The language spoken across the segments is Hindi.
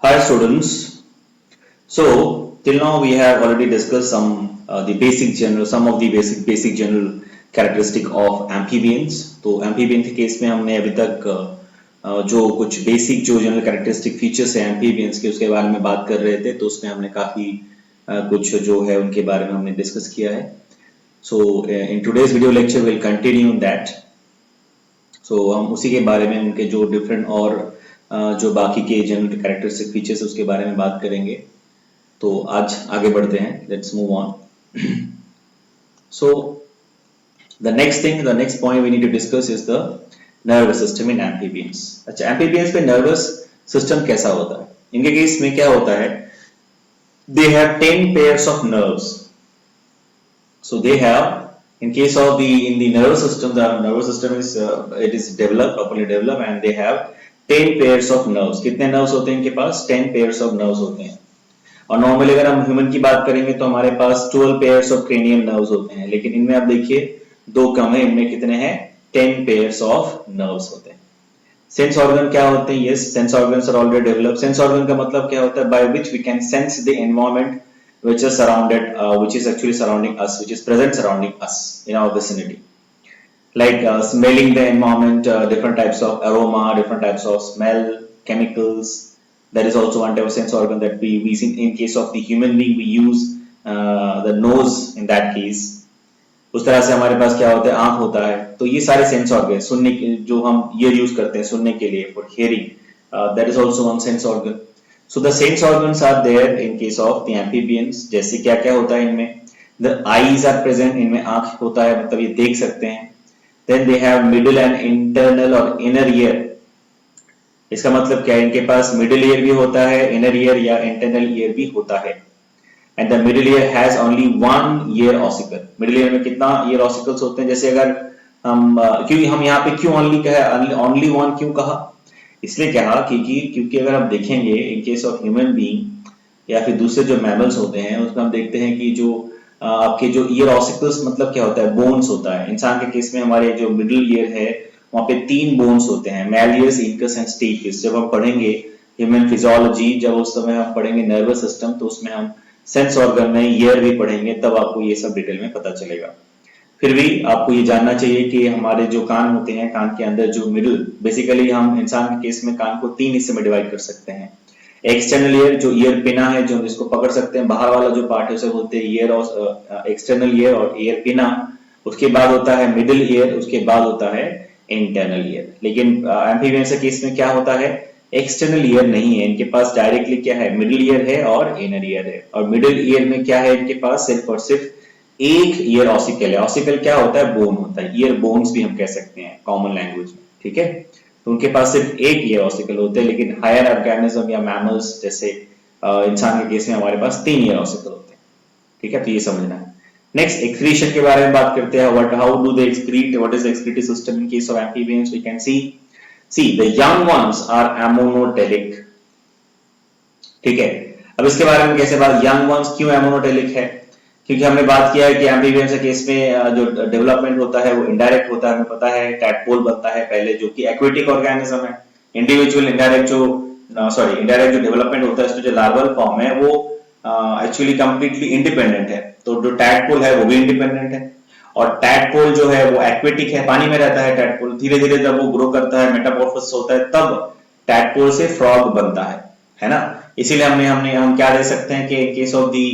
Hi students. So till now we have already discussed some of the basic general characteristic of amphibians. तो amphibian के केस में हमने अभी तक जो कुछ बेसिक जो जनरल कैरेक्टरिस्टिक फीचर्स है एम्फीबियंस के उसके बारे में बात कर रहे थे, तो उसमें हमने काफी कुछ जो है उनके बारे में हमने डिस्कस किया है. So in today's video lecture we'll continue that. So हम उसी के बारे में उनके जो डिफरेंट और जो बाकी के जनरल कैरेक्टरिस्टिक फीचर्स उसके बारे में बात करेंगे. तो आज आगे बढ़ते हैं. Let's move on. So the next point we need to discuss is the nervous system in amphibians. अच्छा, एम्फीबियंस पे नर्वस सिस्टम कैसा होता है? इनके केस में क्या होता है? They have 10 pairs of nerves. So they have in case of the nervous system is it is properly developed and they have 10 pairs of nerves. कितने nerves होते हैं इनके पास? 10 pairs of nerves होते हैं. और नॉर्मली अगर हम ह्यूमन की बात करेंगे तो हमारे पास 12 pairs of cranial nerves होते हैं, लेकिन इनमें आप देखिए दो कम है. इनमें कितने हैं? 10 pairs of nerves होते हैं. सेंस ऑर्गन क्या होते हैं? Yes, sense organs are already developed. Sense organ का मतलब क्या होता है? By which we can sense the environment which is actually surrounding us, which is present surrounding us in our vicinity, like smelling the environment, different types of aroma, different types of smell, chemicals. That is also one type of sense organ that we see. In case of the human being we use the nose in that case. उस तरह से हमारे पास क्या होता है? आंख होता है. तो ये सारे सेंस ऑर्गन, सुनने के जो हम ईयर यूज करते हैं सुनने के लिए, for hearing, that is also one sense organ. So the sense organs are there in case of the amphibians. जैसे क्या क्या होता है इनमें? The eyes are present. इनमें आंख होता है, मतलब ये देख सकते हैं. Then they have middle and internal or inner ear. इसका मतलब क्या है? इनके पास middle ear भी होता है, inner ear या internal ear भी होता है. And the middle ear has only one ear ossicle. Middle ear में कितना ear ossicles होते हैं? जैसे अगर हम यहाँ पे क्यों only कहा, only one क्यों कहा? इसलिए कहा क्योंकि अगर आप देखेंगे इन केस ऑफ ह्यूमन बीइंग या फिर दूसरे जो मैमल्स होते हैं उसमें हम देखते हैं कि जो आपके जो ईयर ऑसिकल्स मतलब क्या होता है? बोन्स होता है. इंसान के केस में हमारे जो मिडिल ईयर है वहां पे 3 बोन्स होते हैं, मैलियस, इंकस एंड स्टेपिस. जब हम पढ़ेंगे ह्यूमन फिजियोलॉजी, जब उस समय हम पढ़ेंगे नर्वस सिस्टम, तो उसमें हम सेंस ऑर्गन में ईयर भी पढ़ेंगे, तब आपको ये सब डिटेल में पता चलेगा. फिर भी आपको ये जानना चाहिए कि हमारे जो कान होते हैं, कान के अंदर जो मिडिल, बेसिकली हम इंसान के केस में कान को 3 हिस्से में डिवाइड कर सकते हैं. एक्सटर्नल ईयर, जो ईयर पिना है, जो हम इसको पकड़ सकते हैं, बाहर वाला जो पार्ट है उसे बोलते हैं ईयर, और एक्सटर्नल ईयर और ईयर पिना. उसके बाद होता है मिडिल ईयर, उसके बाद होता है इंटरनल ईयर. लेकिन एम्फीबियंस के केस में क्या होता है? एक्सटर्नल ईयर नहीं है इनके पास, डायरेक्टली क्या है? मिडिल ईयर है और इनर ईयर है. और मिडिल ईयर में क्या है इनके पास? सिर्फ और सिर्फ एक ईयर ऑसिकल है. ऑसिकल क्या होता है? बोन होता है. ईयर बोन्स भी हम कह सकते हैं कॉमन लैंग्वेज में, ठीक है. तो उनके पास सिर्फ एक ईयर ऑसिकल होते हैं, लेकिन हायर ऑर्गेनिज्म या मैमल्स जैसे इंसान के केस में हमारे पास 3 ईयर ऑसिकल होते हैं, ठीक है. तो ये समझना है. नेक्स्ट, एक्सक्रीशन के बारे में बात करते हैं. How do they excrete? What is the excretory system in case of amphibians? We can see the young ones are ammonotelic, ठीक है. अब इसके बारे में कैसे बात? यंग वंस क्यों एमोनोटेलिक है? क्योंकि हमने बात किया है कि एम्फीबियंस के केस में जो डेवलपमेंट होता है वो इनडायरेक्ट होता है. हमें पता है टैडपोल बनता है पहले, जो कि एक्वेटिक ऑर्गेनिज्म है. इनडायरेक्ट जो डेवलपमेंट होता है इसमें जो लार्वल फॉर्म है वो एक्चुअली कंप्लीटली इंडिपेंडेंट है. तो जो टैडपोल है वो भी इंडिपेंडेंट है. और टैडपोल जो है वो एक्वेटिक है, पानी में रहता है टैडपोल. धीरे धीरे जब वो ग्रो करता है, मेटामॉर्फोसिस होता है, तब टैडपोल से फ्रॉग बनता है ना. इसीलिए हम क्या दे सकते हैं कि इन case of the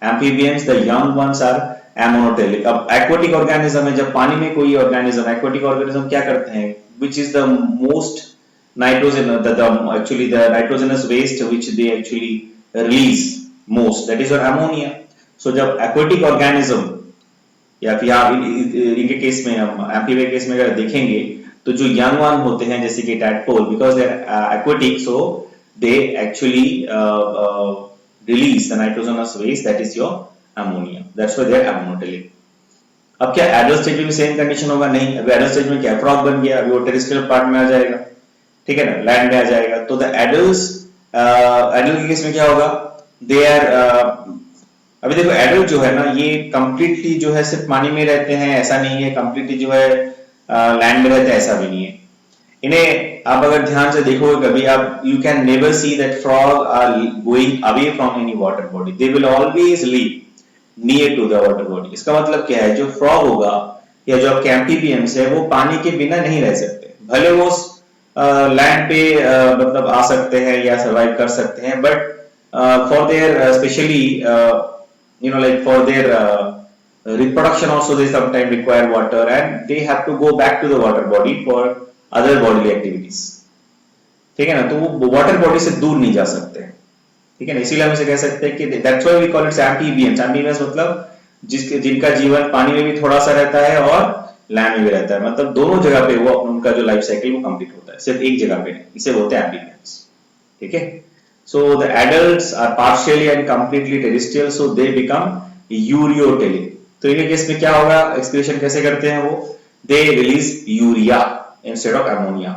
amphibians the young ones are amonotelic. अब aquatic organism है, जब पानी में कोई organism, aquatic organism क्या करते हैं? Which is the most actually the nitrogenous waste which they actually release most, that is your ammonia. So जब aquatic organism या फिर आप इनके केस में, हम amphibian केस में अगर देखेंगे तो जो young one होते हैं जैसे कि tadpole, because they are aquatic, so they actually release the nitrogenous waste, that is your ammonia. That's why they are amonotelic. अब क्या एडल्ट स्टेज में भी सेम कंडीशन होगा? नहीं. अभी एडल्ट स्टेज में क्या? फ्रॉग बन गया, अभी वो टेरेस्ट्रियल पार्ट में आ जाएगा, ठीक है ना, लैंड में आ जाएगा. तो द एडल्ट के केस में क्या होगा? दे आर अभी देखो एडल्ट जो है ना, ये कंप्लीटली जो है सिर्फ पानी में रहते हैं ऐसा नहीं है, कंप्लीटली जो है लैंड में रहते हैं ऐसा भी नहीं है. इन्हें आप अगर ध्यान से देखोगे कभी, आप you can never see that frog are going away from any water body, they will always live near to the water body. इसका मतलब क्या है, जो फ्रॉग होगा या जो आपके एम्फीबियंस है वो पानी के बिना नहीं रह सकते, भले वो लैंड पे मतलब आ सकते हैं या सर्वाइव कर सकते हैं, but for their specially you know, like for their reproduction also they sometimes require water and they have to go back to the water body for other bodily activities, ठीक है ना। तो वो वाटर बॉडी से दूर नहीं जा सकते, ठीक है ना। इसीलिए हम इसे कह सकते हैं कि that's why we call it amphibians. Amphibians मतलब जिनका जीवन पानी में भी थोड़ा सा रहता है और लैंड में भी रहता है, मतलब दोनों जगह पे वो उनका जो लाइफ साइकिल वो कंप्लीट होता है, सिर्फ एक जगह पे नहीं, इसे बोलते हैं एम्फीबियंस, ठीक है। So the adults are partially and completely terrestrial, so they become uriotelic। तो इनके केस में क्या होगा, एक्सक्रीशन कैसे करते हैं वो, they release urea instead of ammonia,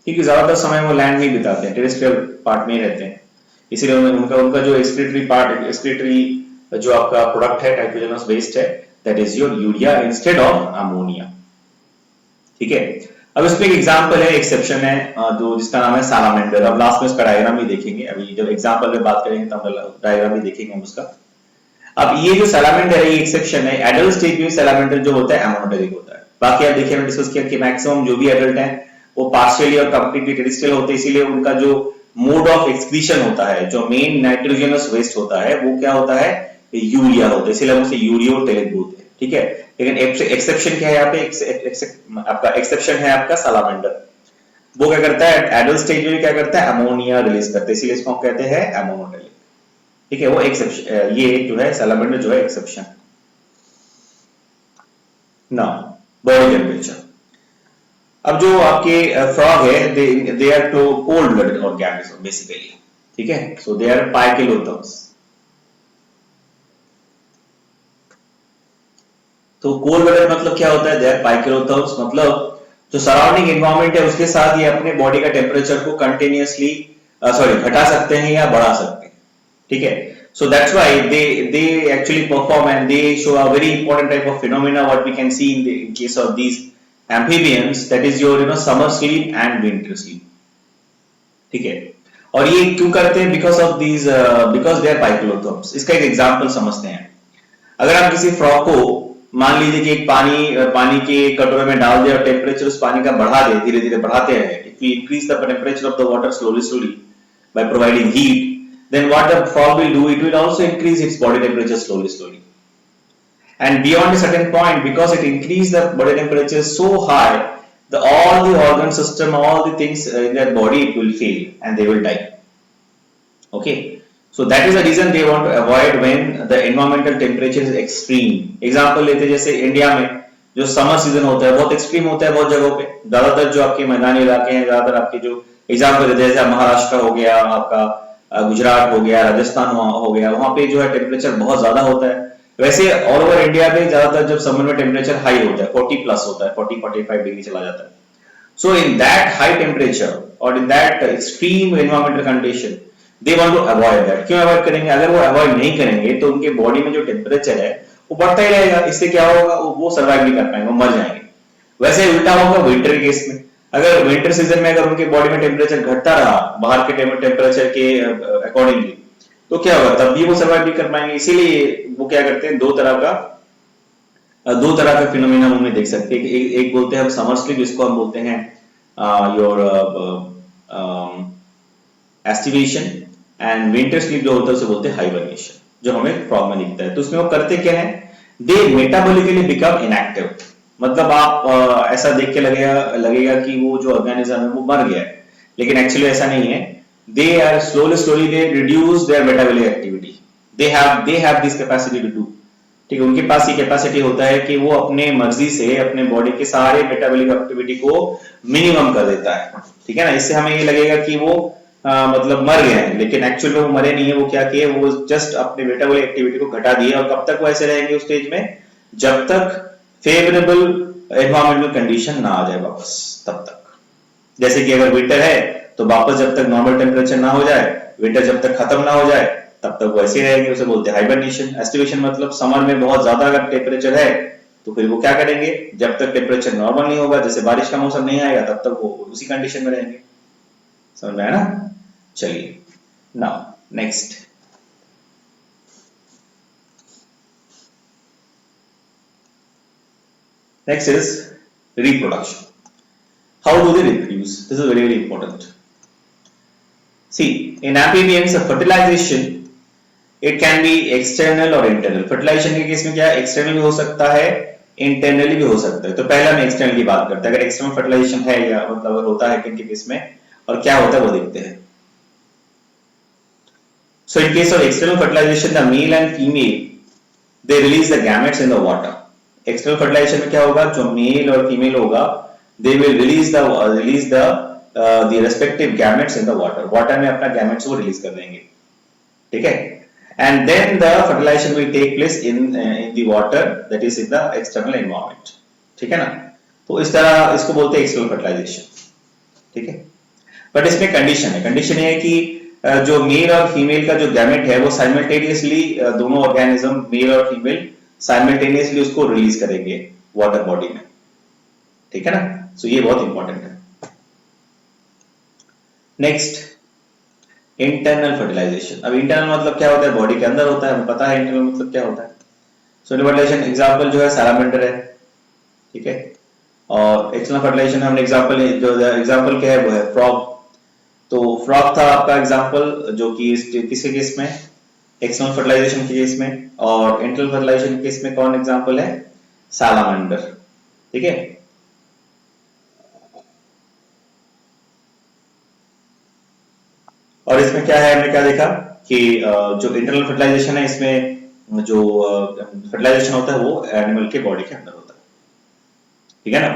क्योंकि ज्यादातर समय वो लैंड में बिताते हैं, टेरेस्ट्रियल पार्ट में ही रहते हैं, इसीलिए उनका जो एक्सक्रीटरी पार्ट, एक्सक्रीटरी जो आपका प्रोडक्ट है, नाइट्रोजनस वेस्ट है, that is your urea instead of ammonia, ठीक है। अब इसमें एक एग्जांपल है, एक्सेप्शन है, जो जिसका नाम है सालामेंडर। अब लास्ट में इसका डायग्राम भी देखेंगे, अभी जब एग्जांपल में बात करेंगे तब डायग्राम भी देखेंगे हम उसका। अब ये जो सालामेंडर है ये एक्सेप्शन है, एडल्ट स्टेज में सालामेंडर जो होता है एमोनोटेरिक होता है। बाकी आप देखिए, हमने डिस्कस किया कि मैक्सिमम जो भी एडल्ट हैं वो पार्शियली और कंप्लीटली टेरेस्ट्रियल होते हैं, इसीलिए उनका जो मोड ऑफ एक्सक्रीशन होता है, जो मेन नाइट्रोजनस वेस्ट होता है, वो क्या होता है, यूरिया होता है, इसीलिए हम उसे यूरियोटेलिक बोलते हैं, ठीक है। लेकिन एक्सेप्शन क्या है यहाँ पे, आपका एक्सेप्शन है आपका सालामेंडर, वो क्या करता है एडल्ट स्टेज में क्या करता है, अमोनिया रिलीज करता है, इसीलिए इसको हम कहते हैं एमोनोटेलिक, ठीक है। वो एक्सेप्शन, ये जो है सालामेंडर जो है एक्सेप्शन। Now body temperature. अब जो आपके फ्रॉग है, they are too cold blooded organism basically, ठीक है। So they are poikilotherms. तो कोल्ड ब्लडेड मतलब क्या होता है, दे आर पाइकेलोथर्म्स, मतलब जो सराउंडिंग एनवायरनमेंट है उसके साथ ये अपने बॉडी का टेम्परेचर को कंटिन्यूअसली घटा सकते हैं या बढ़ा सकते हैं, ठीक है। So that's why they actually perform and they show a very important type of phenomena what we can see in case of these amphibians, that is your summer sleep and winter sleep, ठीक है। और ये क्यों करते हैं, because of these because they are पाइकेलोथर्म्स। इसका एक एग्जांपल समझते हैं। अगर आप किसी फ्रॉग को मान लीजिए कि एक पानी के कटोरे में डाल दे और टेम्परेचर उस पानी का बढ़ा दे, धीरे धीरे बढ़ाते रहे, if we increase the temperature of the water slowly by providing heat, then what the frog will do, it will also increase its body temperature slowly, and beyond a certain point, because it increase the body temperature so high, all the organ system, all the things in their body, it will fail and they will die, okay। So that is the reason they want to avoid when the environmental temperature is extreme। Example लेते हैं, जैसे इंडिया में जो समर सीजन होता है बहुत एक्सट्रीम होता है, बहुत जगहों पे, ज्यादातर जो आपके मैदानी इलाके हैं, ज्यादातर आपके जो एग्जांपल देते हैं, जैसे महाराष्ट्र हो गया, आपका गुजरात हो गया, राजस्थान हो गया, वहां पे जो है टेम्परेचर बहुत ज्यादा होता है। वैसे ऑल ओवर इंडिया में ज्यादातर जब समर में टेम्परेचर हाई होता है, 40 प्लस होता है, 40-45 डिग्री चला जाता है। So in that high temperature और in that extreme environmental condition they want to avoid that. क्यों अवॉइड करेंगे, अगर वो अवॉइड नहीं करेंगे तो उनके बॉडी में जो टेम्परेचर है वो बढ़ता ही रहेगा, इससे क्या होगा, वो सर्वाइव नहीं कर पाएंगे, वो मर जाएंगे। वैसे उल्टा होगा विंटर के केस में, अगर विंटर सीजन में अगर उनके बॉडी में टेम्परेचर घटता रहा बाहर के टेम्परेचर के अकॉर्डिंगली, तो क्या होगा, तब भी वो सर्वाइव नहीं कर पाएंगे। इसीलिए वो क्या करते हैं, दो तरह का फिनोमेना हम देख सकते हैं। एक बोलते हैं हम समर स्लीप, जिसको हम बोलते हैं your aestivation, and winter sleep जो होता है उसे बोलते हैं हाइबरनेशन, जो हमें फ्रॉग में दिखता है। तो उसमें वो करते क्या है, दे मेटाबॉलिकली बिकम इनएक्टिव, मतलब आप ऐसा देख के लगेगा कि वो जो ऑर्गेनिज्म है वो मर गया है, लेकिन एक्चुअली ऐसा नहीं है। They are slowly they reduce their metabolic activity, they have this capacity to do, ठीक है। उनके पास ये कैपेसिटी होता है कि वो अपने मर्जी से अपने बॉडी के सारे मेटाबॉलिक एक्टिविटी को मिनिमम कर देता है, ठीक है ना। इससे हमें ये लगेगा कि वो मतलब मर गए हैं, लेकिन एक्चुअल में वो मरे नहीं है। वो क्या किए, वो जस्ट अपने मेटाबॉलिक एक्टिविटी को घटा दिए। और कब तक वो ऐसे रहेंगे उस स्टेज में, जब तक फेवरेबल एनवायरमेंटल कंडीशन ना आ जाए वापस, तब तक। जैसे कि अगर विंटर है तो वापस जब तक नॉर्मल टेम्परेचर ना हो जाए, विंटर जब तक खत्म ना हो जाए, तब तक वो ऐसे रहेंगे, उसे बोलते हैं हाइबरनेशन। एस्टिवेशन मतलब समर में बहुत ज्यादा अगर टेम्परेचर है तो फिर वो क्या करेंगे, जब तक टेम्परेचर नॉर्मल नहीं होगा, जैसे बारिश का मौसम नहीं आएगा तब तक वो उसी कंडीशन में रहेंगे। समझ में आया ना? चलिए, now next, next is reproduction. How do they reproduce? This is very very important. See, in amphibians, the fertilization it can be external or internal. Fertilization के केस में क्या है, external भी हो सकता है, internally भी हो सकता है। तो पहला हम external की बात करते हैं। अगर external fertilization है या मतलब होता है किनके केस में और क्या होता है वो देखते हैं। So in case of external fertilization, the male and female they release the gametes in the water. External fertilization में क्या होगा, जो मेल और फीमेल होगा they will release the respective gametes in the water, water में अपना गैमेट्स को रिलीज कर देंगे, ठीक है। And then the fertilization will take place in the water, that is in the external environment, ठीक है ना। तो इस तरह इसको बोलते हैं एक्सटर्नल फर्टिलाइजेशन, ठीक है। बट इसमें कंडीशन है, कंडीशन ये है कि जो मेल और फीमेल का जो गैमेट है वो साइमल्टेनियसली दोनों ऑर्गेनिज्म मेल और फीमेल साइमल्टेनियसली उसको रिलीज करेंगे वाटर बॉडी में, ठीक है ना। सो ये बहुत इंपॉर्टेंट है। Next, internal fertilization. अब इंटरनल मतलब क्या होता है, बॉडी के अंदर होता है, हमें पता है इंटरनल मतलब क्या होता है। सो फर्टिलाइजेशन एग्जांपल जो है सैलामेंडर है, ठीक है। और एक्सटर्नल फर्टिलाइजेशन हमने एग्जांपल जो एग्जांपल क्या है वो है फ्रॉग। तो फ्रॉग था आपका एग्जांपल जो कि किसके केस में, एक्सटर्नल फर्टिलाइजेशन के केस में। और इंटरनल फर्टिलाइजेशन के केस में कौन एग्जांपल है, सैलामेंडर, ठीक है। और इसमें क्या है, हमने क्या देखा कि जो इंटरनल फर्टिलाइजेशन है इसमें जो फर्टिलाइजेशन होता है वो एनिमल के बॉडी के अंदर होता है, ठीक है ना।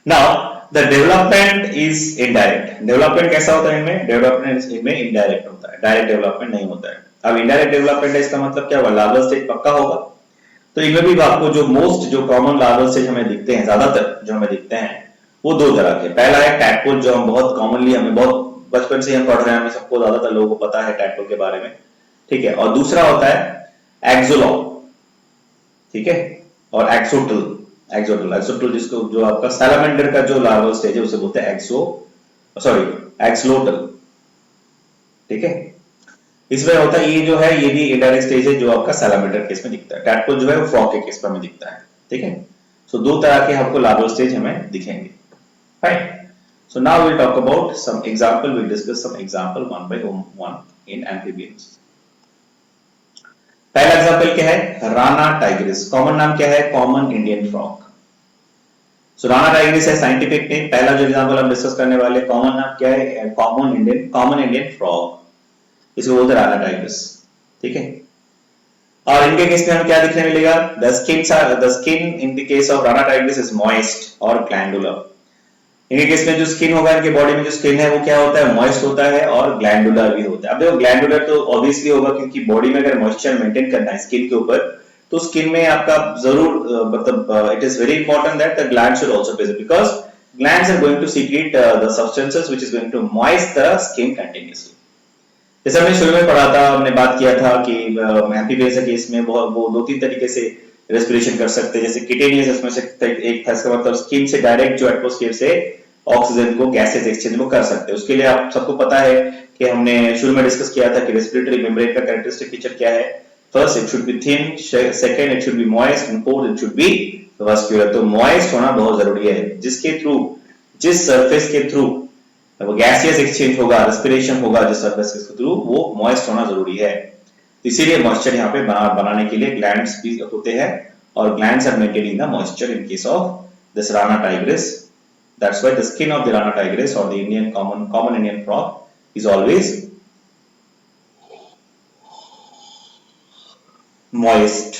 Now the development is indirect. Development कैसा होता है इनमें, डेवलपमेंट इनमें इनडायरेक्ट होता है, डायरेक्ट डेवलपमेंट नहीं होता है। अब इनडायरेक्ट डेवलपमेंट है इसका मतलब क्या हुआ, लार्वल स्टेज पक्का होगा। तो इनमें भी आपको जो मोस्ट जो कॉमन लार्वल स्टेज हमें दिखते हैं, ज्यादातर जो हमें दिखते हैं वो दो तरह के। पहला है टैडपोल, जो हम बहुत कॉमनली हमें बहुत बचपन से हम पढ़ रहे हैं, हमें सबको ज्यादातर लोगों को पता है टैडपोल के बारे में, ठीक है। और दूसरा होता है एक्सोलॉन, ठीक है, और एक्सोटल। एक्सोटल जिसको जो आपका सैलामेंडर का जो लार्वल स्टेज है उसे बोलते हैं एक्सलोटल, ठीक है। इसमें होता है ये जो है ये भी इनडायरेक्ट स्टेज है जो आपका सैलामेंडर केस में दिखता है। टैडपोल जो है वो फ्रॉग के केस में दिखता है, ठीक है। सो दो तरह के हमको लार्वल स्टेज हमें दिखेंगे, right. So now we'll talk about some example. We'll discuss some example one by one in amphibians. पहला एग्जांपल क्या है, राना टाइग्रिस। कॉमन नाम क्या है, कॉमन इंडियन फ्रॉग। सो राना टाइग्रिस है साइंटिफिक नेम। पहला जो एग्जांपल हम डिस्कस करने वाले, कॉमन नाम क्या है, कॉमन इंडियन फ्रॉग, इसको बोलते हैं राना टाइग्रिस, ठीक है। और इनके केस में हम क्या दिखने मिलेगा, the skin in the case of Rana Tigris is moist और ग्लैंडुलर। इनके केस में जो स्किन होगा, इनके बॉडी में जो स्किन है वो क्या होता है, मॉइस्ट होता है और ग्लैंडुलर भी होता है। अब देखो ग्लैंडुलर तो ऑब्वियसली होगा क्योंकि बॉडी में अगर मॉइस्चर मेंटेन करना है स्किन के ऊपर तो स्किन में आपका जरूर मतलब it is very important that the gland should also present because glands are going to secrete the substances which is going to moist the skin continuously. जैसे हमने शुरू में पढ़ा था, हमने बात किया था कि एम्फीबियंस के केस में वो दो तीन तरीके से रेस्पिरेशन कर सकते हैं। जैसे किटेनियस इसमें से एक था, इसका मतलब स्किन से डायरेक्ट जो एटमॉस्फेयर से ऑक्सीजन को गैसेस एक्सचेंज वो कर सकते हैं। उसके लिए आप सबको पता है कि हमने शुरू में डिस्कस किया था कि रेस्पिरेटरी मेम्ब्रेन का कैरेक्टरिस्टिक फीचर क्या है। First it should be thin, second it should be moist and fourth it should be vascular. तो मॉइस्ट होना बहुत जरूरी है, जिसके थ्रू जिस सरफेस के थ्रू वो गैसियस एक्सचेंज होगा, रेस्पिरेशन होगा, जिस सरफेस के थ्रू वो मॉइस्ट होना जरूरी है। इसीलिए मॉइस्चर यहाँ पे बनाने के लिए ग्लैंड्स भी होते हैं और glands are maintaining the moisture in case of this Rana tigris. That's why the skin of the Rana tigris or the common Indian frog is always moist.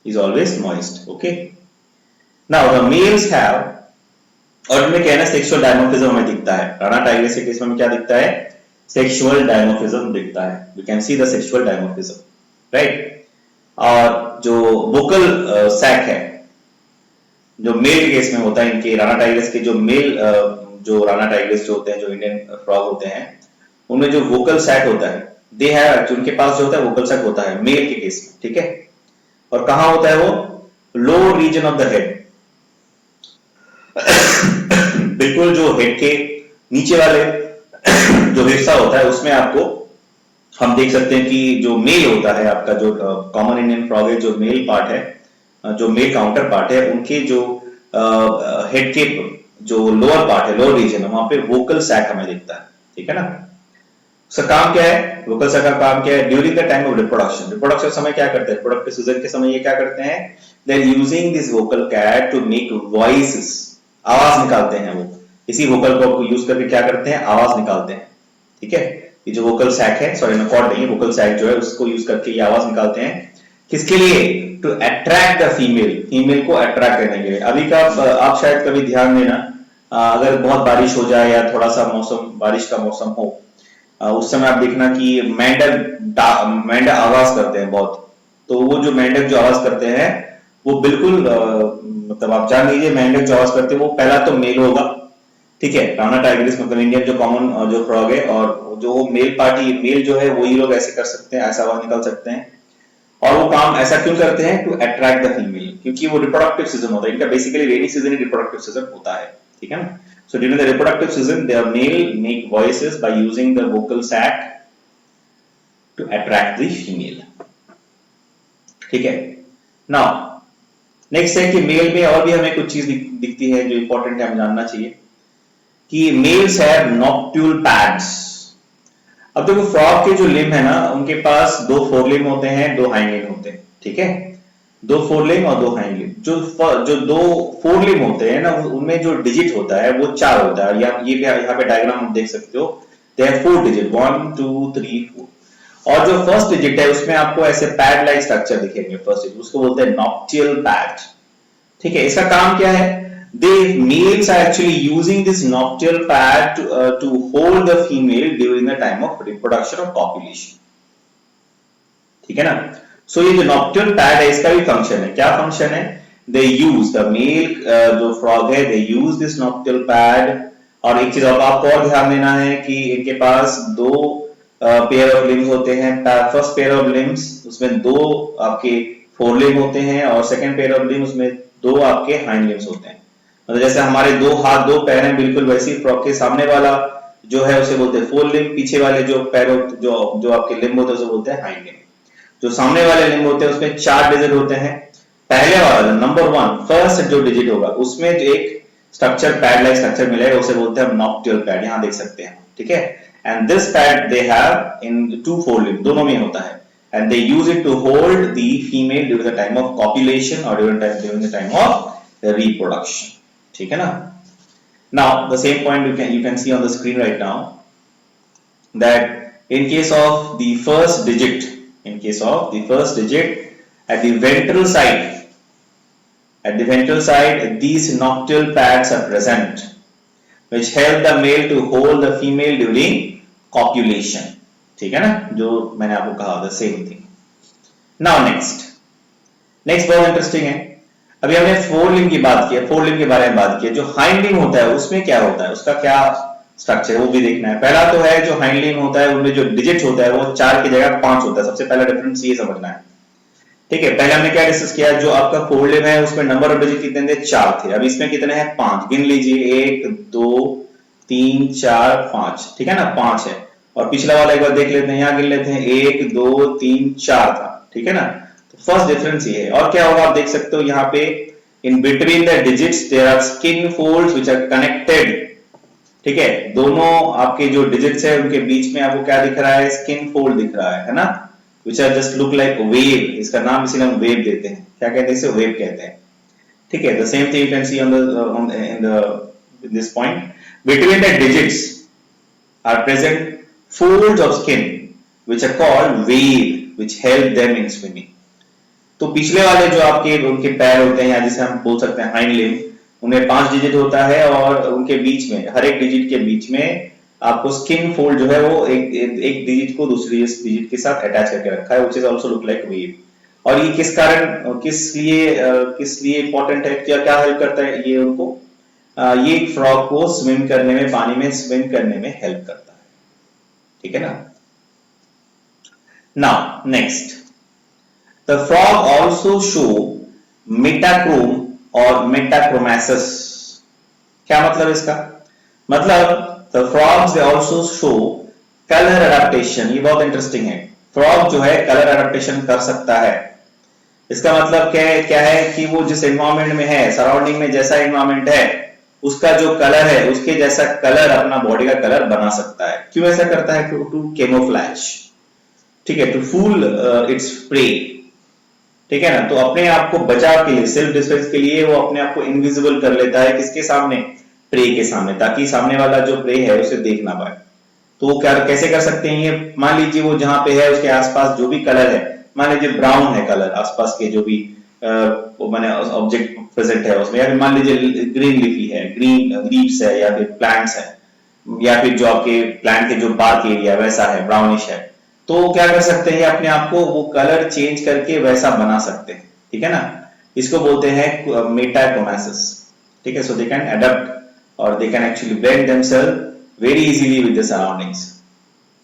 Is always moist. Okay. Now the males have, और इनमें क्या है ना, सेक्सुअल डायमॉर्फिज्म हमें दिखता है। राना टाइग्रिस के केस में क्या दिखता है, सेक्सुअल डायमॉर्फिज्म दिखता है। We can see the sexual dimorphism, right? और जो वोकल सैक है जो मेल के केस में होता है, इनके राना टाइग्रिस के जो मेल जो राना टाइग्रिस जो होते हैं, जो इंडियन फ्रॉग होते हैं, उनमें जो वोकल सैक होता है दे हैव, उनके पास जो होता है वोकल सैक होता है मेल के केस में, ठीक है। और कहां होता है वो? Lower region of the head. बिल्कुल जो हेड के नीचे वाले जो हिस्सा होता है उसमें आपको हम देख सकते हैं कि जो मेल होता है आपका, जो कॉमन इंडियन फ्रॉग है, जो मेल पार्ट है, जो मेल काउंटर पार्ट है, उनके जो हेड के जो लोअर पार्ट है, लोअर रीजन है, वहां पे वोकल सैक हमें दिखता है। ठीक है ना? उसका काम क्या है? वोकल सैक का काम क्या है? During the time of reproduction, reproduction समय क्या करते हैं? रिप्रोडक्टिव सीजन के समय ये क्या करते हैं? They are using this vocal कैट टू मेक वॉइसेस, आवाज निकालते हैं वो। इसी वोकल को यूज करके क्या करते हैं? आवाज निकालते हैं। ठीक है? ये जो वोकल सैक है, सॉरी कॉर्ड नहीं है, वोकल सैक जो है उसको यूज करके ये आवाज निकालते हैं। किसके लिए? To attract the female, female को अट्रैक्ट करने के लिए। अभी का आप शायद कभी ध्यान देना, अगर बहुत बारिश हो जाए या थोड़ा सा मौसम, बारिश का मौसम हो, उस समय आप देखना कि मेंढक आवाज करते हैं बहुत। तो वो जो मेंढक जो आवाज करते हैं वो बिल्कुल मतलब आप जान लीजिए, मेंढक जो आवाज करते हैं वो पहला तो मेल होगा। ठीक है? राना टाइग्रिस मतलब इंडियन जो कॉमन जो फ्रॉग है, और जो मेल पार्टी मेल जो है वही लोग ऐसे कर सकते हैं, ऐसा आवाज निकाल सकते हैं। और वो काम ऐसा क्यों करते हैं? टू अट्रैक्ट द फीमेल, क्योंकि वो रिप्रोडक्टिव सीजन होता है इनका। बेसिकली रेनी सीजन ही रिप्रोडक्टिव सीजन होता है। ठीक है ना? So during the reproductive season, their male make voices by using the vocal sac to attract the female. ठीक है? Now next है कि मेल में और भी हमें कुछ चीज दिखती है जो इंपॉर्टेंट है, हमें जानना चाहिए कि मेल्स हैव नॉक्ट्यूल पैड्स। अब देखो फ्रॉग के जो लिम्ब है ना, उनके पास दो फोर लिम्ब होते हैं, दो हाइंड लिम्ब होते हैं। ठीक है? दो फोर लिम्ब और दो हाइंड लिम्ब। जो दो फोर लिम्ब होते हैं ना, उनमें जो डिजिट होता है वो 4 होता है। ये यहाँ पे डायग्राम आप देख सकते हो, दे हैव 4 डिजिट, 1 2 3 4। और जो फर्स्ट डिजिट है उसमें आपको ऐसे पैड लाइक स्ट्रक्चर दिखेंगे। फर्स्ट डिजिट उसको बोलते हैं नॉक्टियल पैड। ठीक है? इसका काम क्या है? The males are actually using this noctual pad to hold the female during the time of reproduction or copulation. ठीक है ना? सो ये जो नॉक्टियल पैड है इसका भी फंक्शन है। क्या फंक्शन है? दे यूज द मेल जो फ्रॉग है, दे यूज दिस नॉक्टियल पैड। और एक चीज आपको और ध्यान देना है कि इनके पास दो पेयर ऑफ लिम्स होते हैं। फर्स्ट पेयर ऑफ लिम्स उसमें दो आपके फोर लिम्ब होते हैं, और सेकंड पेयर ऑफ लिम्स उसमें दो आपके हाइंड लिम्स होते हैं। मतलब जैसे हमारे दो हाथ दो पैर हैं, बिल्कुल वैसे ही फ्रॉग के सामने वाला जो है उसे बोलते हैं फोर लिम्ब, पीछे वाले जो पैरों जो आपके लिम्ब होते हैं उसे बोलते हैं हाइंड लिम्ब। जो सामने वाले लिम्ब होते हैं उसमें 4 डिजिट होते हैं। पहले वाला नंबर 1 फर्स्ट जो डिजिट होगा उसमें जो एक स्ट्रक्चर पैड लाइक स्ट्रक्चर मिलेगा उसे बोलते हैं नॉक्टियल पैड। यहां देख सकते हैं। ठीक है? And this pad they have in 2 fore limb, दोनों में होता है। And they use it to hold the female during the time of copulation और during the time of reproduction. ठीक है ना? Now the same point you can see on the screen right now, that in case of the first digit, at the ventral side, these noctual pads are present, which help the male to hold the female during copulation. ठीक है ना? जो मैंने आपको कहा था, सेम थिंग। Now next बहुत इंटरेस्टिंग है। अभी हमने फोर लिम्ब की बात की है, फोर लिम्ब के बारे में बात की है। जो हाइंड लिम्ब होता है उसमें क्या होता है, उसका क्या स्ट्रक्चर है वो भी देखना है। पहला तो है जो हाइंड लिम्ब होता है उनमें जो डिजिट होता है वो 4 की जगह 5 होता है। सबसे पहला डिफरेंस ये समझना है। ठीक है? पहले हमने क्या डिस्कस किया, जो आपका फोर लिम्ब है उसमें नंबर ऑफ डिजिट कितने थे? 4 थे। अब इसमें कितने हैं? 5। गिन लीजिए, 1 2 3 4 5। ठीक है ना? 5 है। और पिछला वाला एक बार देख लेते हैं, यहां गिन लेते हैं, 1 2 3 4 था। ठीक है ना? तो फर्स्ट डिफरेंस ये है। और क्या होगा आप देख सकते हो यहाँ पे, in between the digits there are skin folds which are connected। ठीक है? दोनों आपके जो डिजिट्स है उनके बीच में आपको क्या दिख रहा है? स्किन फोल्ड दिख रहा है ना? which are just look like wave। इसका नाम इसीलिए हम वेव देते हैं। क्या कहते हैं इसे? वेव कहते हैं। ठीक है? the same thing you can see in this point, between the digits are present folds of skin which are called wave, which help them in swimming। तो पिछले वाले जो आपके उनके पैर होते हैं, या जिसे हम बोल सकते हैं हाइंड लिम्ब, उनमें 5 डिजिट होता है, और उनके बीच में, हर एक डिजिट के बीच में आपको स्किन फोल्ड जो है वो एक डिजिट को दूसरी डिजिट के साथ अटैच करके रखा है, which is also look like wave. और ये किस कारण, किस लिए इंपॉर्टेंट है, क्या क्या हेल्प करता है ये उनको? ये फ्रॉग को स्विम करने में, पानी में स्विम करने में हेल्प करता है। ठीक है ना? Now next, the frog also show metachrome और मेटाक्रोमेसिस। क्या मतलब इसका? मतलब the frogs they also show colour adaptation. ये बहुत इंटरेस्टिंग है। फ्रॉग जो है कलर अडेप्टेशन कर सकता है। इसका मतलब क्या है कि वो जिस एनवायरमेंट में है, सराउंडिंग में जैसा एनवायरमेंट है, उसका जो कलर है उसके जैसा कलर अपना बॉडी का कलर बना सकता है। क्यों ऐसा करता है? टू कैमोफ्लेज, ठीक है, टू फूल इट्स प्रे, ठीक है ना। तो अपने आप को बचाव के लिए, सेल्फ डिफेंस के लिए वो अपने आप को इनविजिबल कर लेता है। किसके सामने? प्रे के सामने, ताकि सामने वाला जो प्रे है उसे देख ना पाए। तो वो क्या कैसे कर सकते हैं ये? मान लीजिए वो जहां पे है उसके आसपास जो भी कलर है, मान लीजिए ब्राउन है कलर, आसपास के जो भी माने ऑब्जेक्ट प्रेजेंट है उसमें, या फिर मान लीजिए ग्रीन लीफी है, ग्रीन लीव्स है, या फिर प्लांट्स है, या फिर जो आपके प्लांट के जो बार्क एरिया वैसा है, ब्राउनिश है, तो क्या कर सकते हैं अपने आप को वो कलर चेंज करके वैसा बना सकते हैं, ठीक है ना। इसको बोलते हैं मेटाक्रोमेसिस, ठीक है। सो दे कैन अडॉप्ट और they can actually blend themselves very easily with the surroundings.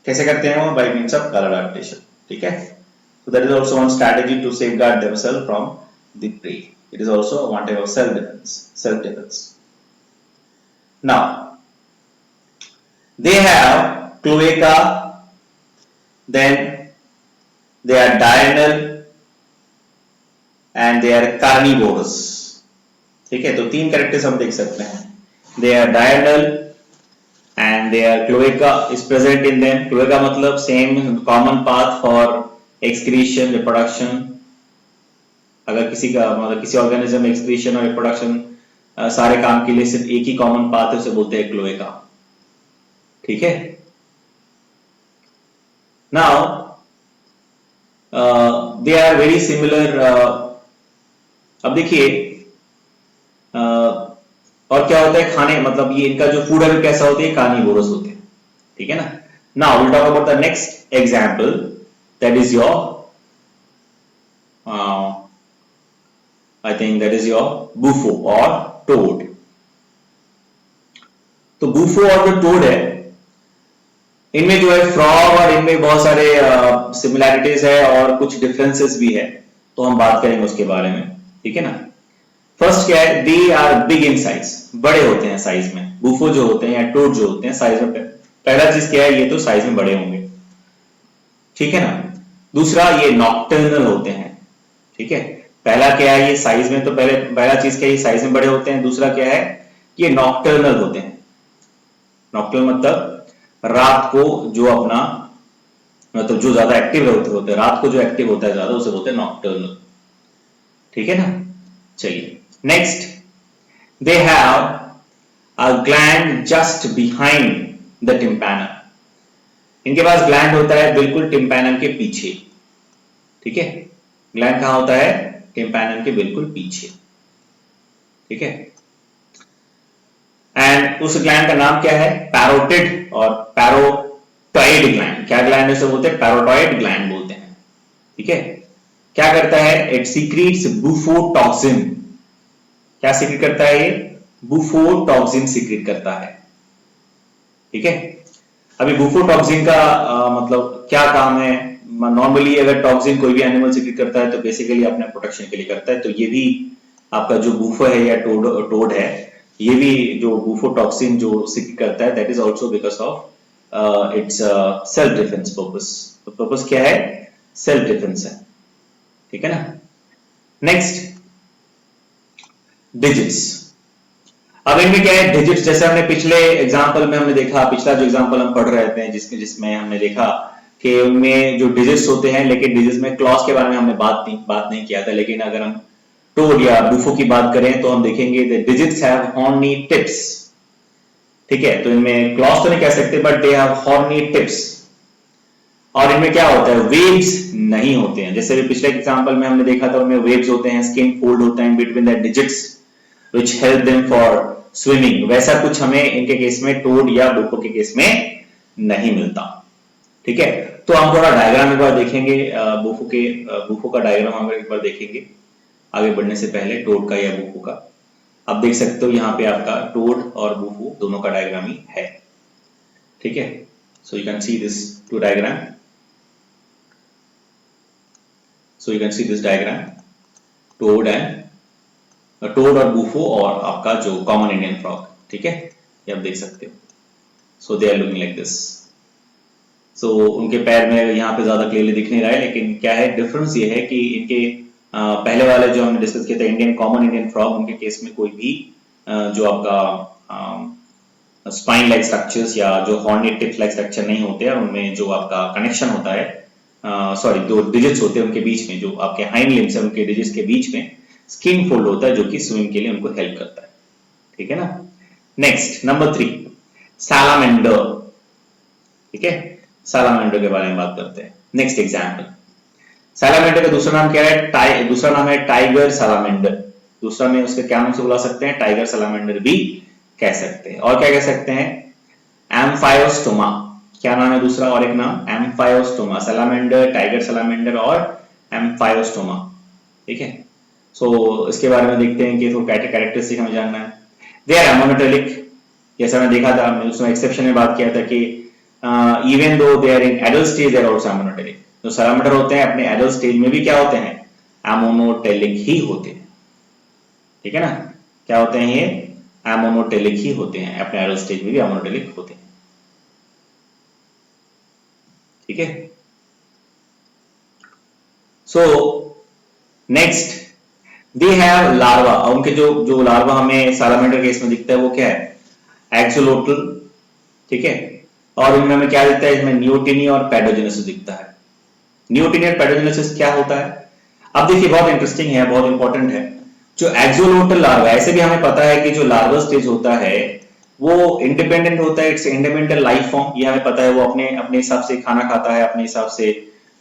कैसे करते हैं वो? By means of colour adaptation, ठीक है। So that is also one strategy to safeguard themselves from the prey. It is also one type of self defence. Now they have cloaca, then they are diurnal and they are carnivorous, ठीक है। तो तीन कैरेक्टर्स हम देख सकते हैं। they are diurnal and they are cloaca is present in them। cloaca मतलब same common path for excretion, reproduction। अगर किसी का मतलब किसी ऑर्गेनिज्म में excretion और reproduction सारे काम के लिए सिर्फ एक ही कॉमन पाथ है, उसे बोलते हैं क्लोएका, ठीक है। Now they are very similar। अब देखिए और क्या होता है खाने, मतलब ये इनका जो फूड है कैसा होता है? कार्निवोरस होते हैं, ठीक है ना। Now will talk about the next example, that is your I think that is your Bufo और टोड। तो बूफो और जो टोड है, इनमें जो है फ्रॉग और इनमें बहुत सारे सिमिलैरिटीज है और कुछ डिफरेंसेस भी है, तो हम बात करेंगे उसके बारे में, ठीक है ना। फर्स्ट क्या है? They are big in size, बड़े होते हैं साइज में। बूफो जो होते हैं या टोड जो होते हैं साइज में, पहला चीज क्या है? ये तो साइज में बड़े होंगे, ठीक है ना। दूसरा, ये नॉक्टर्नल होते हैं, ठीक है। पहला क्या है? ये साइज में, तो पहला चीज क्या है? ये साइज में बड़े होते हैं। दूसरा क्या है? ये नॉक्टर्नल होते हैं। नॉक्टर्नल मतलब रात को जो अपना मतलब जो ज्यादा एक्टिव होते हैं, रात को जो एक्टिव होता है ज्यादा, उसे बोलते हैं नॉक्टर्नल, ठीक है ना। चलिए next, they have a gland just behind the tympanum. इनके पास ग्लैंड होता है बिल्कुल टिम्पैनम के पीछे, ठीक है। ग्लैंड कहां होता है? टिम्पैनम के बिल्कुल पीछे, ठीक है। एंड उस ग्लैंड का नाम क्या है? पैरोटिड और पैरोटॉइड ग्लैंड। क्या ग्लैंड है? उसे बोलते हैं पैरोटॉइड ग्लैंड बोलते हैं, ठीक है। क्या करता है? It secrets bufotoxin. क्या सीक्रेट करता है? ये बुफोटॉक्सिन सीक्रेट करता है, ठीक है। अभी बुफोटॉक्सिन का मतलब क्या काम है? नॉर्मली अगर टॉक्सिन कोई भी एनिमल सीक्रेट करता है तो बेसिकली अपने प्रोटेक्शन के लिए करता है। तो ये भी आपका जो बूफो है या टोड है, ये भी जो बुफोटॉक्सिन जो सीक्रेट करता है, that is also because of its self defence purpose. तो पर्पस क्या है? सेल्फ डिफेंस है, ठीक है ना। Next, digits. अब इनमें क्या है? डिजिट्स जैसे हमने पिछले एग्जांपल में हमने देखा, पिछला जो एग्जांपल हम पढ़ रहे थे जिसमें हमने देखा कि उनमें जो डिजिट्स होते हैं, लेकिन डिजिट्स में क्लॉज के बारे में हमने बात नहीं किया था। लेकिन अगर हम टोड या बूफो की बात करें तो हम देखेंगे डिजिट्स हैव हॉर्नी टिप्स, ठीक है। तो इनमें क्लॉज तो नहीं कह सकते, but they have horny tips. और इनमें क्या होता है? वेव्स नहीं होते हैं। जैसे पिछले एग्जांपल में हमने देखा था, उनमें वेव्स होते हैं, स्किन फोल्ड होता है between the digits which help them for swimming। वैसा कुछ हमें इनके केस में, टोड या बूफो के केस में नहीं मिलता, ठीक है। तो हम थोड़ा डायग्राम एक बार देखेंगे, बूफो का डायग्राम हम एक बार देखेंगे आगे बढ़ने से पहले, टोड का या बूफो का। आप देख सकते हो यहाँ पे आपका टोड और बूफो दोनों का डायग्राम ही है, ठीक है। So you can see this two diagram. So you can see this diagram, toad and toad और बूफो और आपका जो कॉमन इंडियन फ्रॉग, ठीक है, ये आप देख सकते हो। So they are looking like this. So उनके पैर में यहाँ पे ज्यादा क्लियरली दिख नहीं रहा है, लेकिन क्या है डिफरेंस ये है कि इनके पहले वाले जो हमने डिस्कस किया था इंडियन कॉमन इंडियन फ्रॉग, उनके केस में कोई भी जो आपका स्पाइन लाइक स्ट्रक्चर्स या जो हॉर्नेट टिप लाइक स्ट्रक्चर नहीं होते हैं, उनमें जो आपका कनेक्शन होता है, सॉरी दो डिजिट्स होते हैं उनके बीच में, जो आपके हाइंड लिम्स है उनके डिजिट्स के बीच में स्किन फोल्ड होता है, जो कि स्विमिंग के लिए उनको हेल्प करता है, ठीक है ना। नेक्स्ट नंबर 3, सैलामेंडर, ठीक है, सैलामेंडर के बारे में बात करते हैं। नेक्स्ट एग्जांपल, सैलामेंडर का दूसरा नाम क्या है? दूसरा नाम है टाइगर सैलामेंडर। दूसरा में उसके क्या नाम से बुला सकते हैं? टाइगर सैलामेंडर भी कह सकते हैं। और क्या कह सकते हैं? एम्फायोस्टोमा, क्या नाम है दूसरा और एक नाम? एम्फायोस्टोमा। सैलामेंडर, टाइगर सैलामेंडर और एम्फायोस्टोमा, ठीक है। सो इसके बारे में देखते हैं कि तो कैरेक्टरिस्टिक हमें जानना है। दे आर एमोनोटेलिक, जैसा मैं देखा था, हमने उसमें एक्सेप्शन में बात किया था कि even though they are in adult stage, they are also ammonotelic. जो सैलामेंडर होते हैं अपने एडल्ट स्टेज में भी क्या होते हैं? एमोनोटेलिक ही होते हैं, ठीक है ना। क्या होते हैं ये? एमोनोटेलिक ही होते हैं, अपने एडल्ट स्टेज में भी एमोनोटेलिक होते हैं, ठीक है। So next they have larva. उनके जो जो लार्वा हमें सैलामेंडर केस में दिखता है वो क्या है? एक्सोलोटल, ठीक है। और इनमें हमें क्या दिखता है? इसमें नियोटिनी और पैडोजेनेसिस दिखता है। नियोटिनी और पैडोजेनेसिस क्या होता है? अब देखिए बहुत इंटरेस्टिंग है, बहुत इंपॉर्टेंट है। जो एक्सोलोटल लार्वा, ऐसे भी हमें पता है कि जो लार्वा स्टेज होता है वो इंडिपेंडेंट होता है, इट्स इंडिपेंडेंट लाइफ फॉर्म, ये हमें पता है। वो अपने अपने हिसाब से खाना खाता है, अपने हिसाब से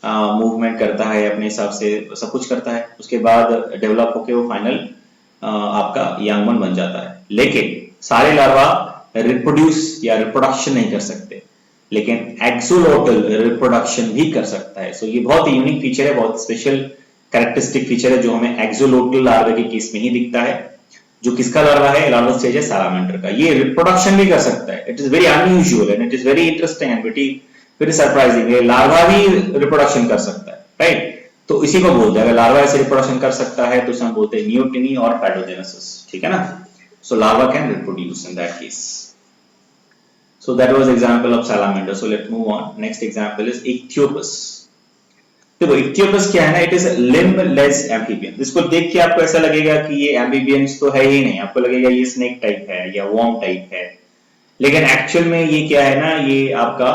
मूवमेंट करता है, अपने हिसाब से सब कुछ करता है। उसके बाद डेवलप होकर वो फाइनल आपका यंग वन बन जाता है। लेकिन सारे लार्वा रिप्रोड्यूस या रिप्रोडक्शन नहीं कर सकते, लेकिन एक्सोलोटल रिप्रोडक्शन भी कर सकता है। सो ये बहुत ही यूनिक फीचर है, बहुत स्पेशल कैरेक्टरिस्टिक फीचर है, जो हमें एक्सोलोटल लार्वा के केस में ही दिखता है। जो किसका लार्वा है? लार्वा स्टेज है सैलामेंडर का। ये रिप्रोडक्शन भी कर सकता है। It is very unusual and it is very interesting and very surprising. ये लार्वा भी रिप्रोडक्शन कर सकता है, राइट। तो इसी को बोलते हैं, अगर लार्वा ऐसे रिप्रोडक्शन कर सकता है तो उसे हम बोलते हैं नियोटिनी और पैडोजेनेसिस, ठीक है ना। So larva can reproduce in that case. So that was example of salamander. So let's move on. Next example is Ichthyophis. देखो इक्थियोपस क्या है ना, इट इज लिम्बलेस एम्फीबियन। इसको देख के आपको ऐसा लगेगा कि ये एम्फीबियंस तो है ही नहीं, आपको लगेगा ये स्नेक टाइप है या वर्म टाइप है, लेकिन एक्चुअल में ये क्या है ना, ये आपका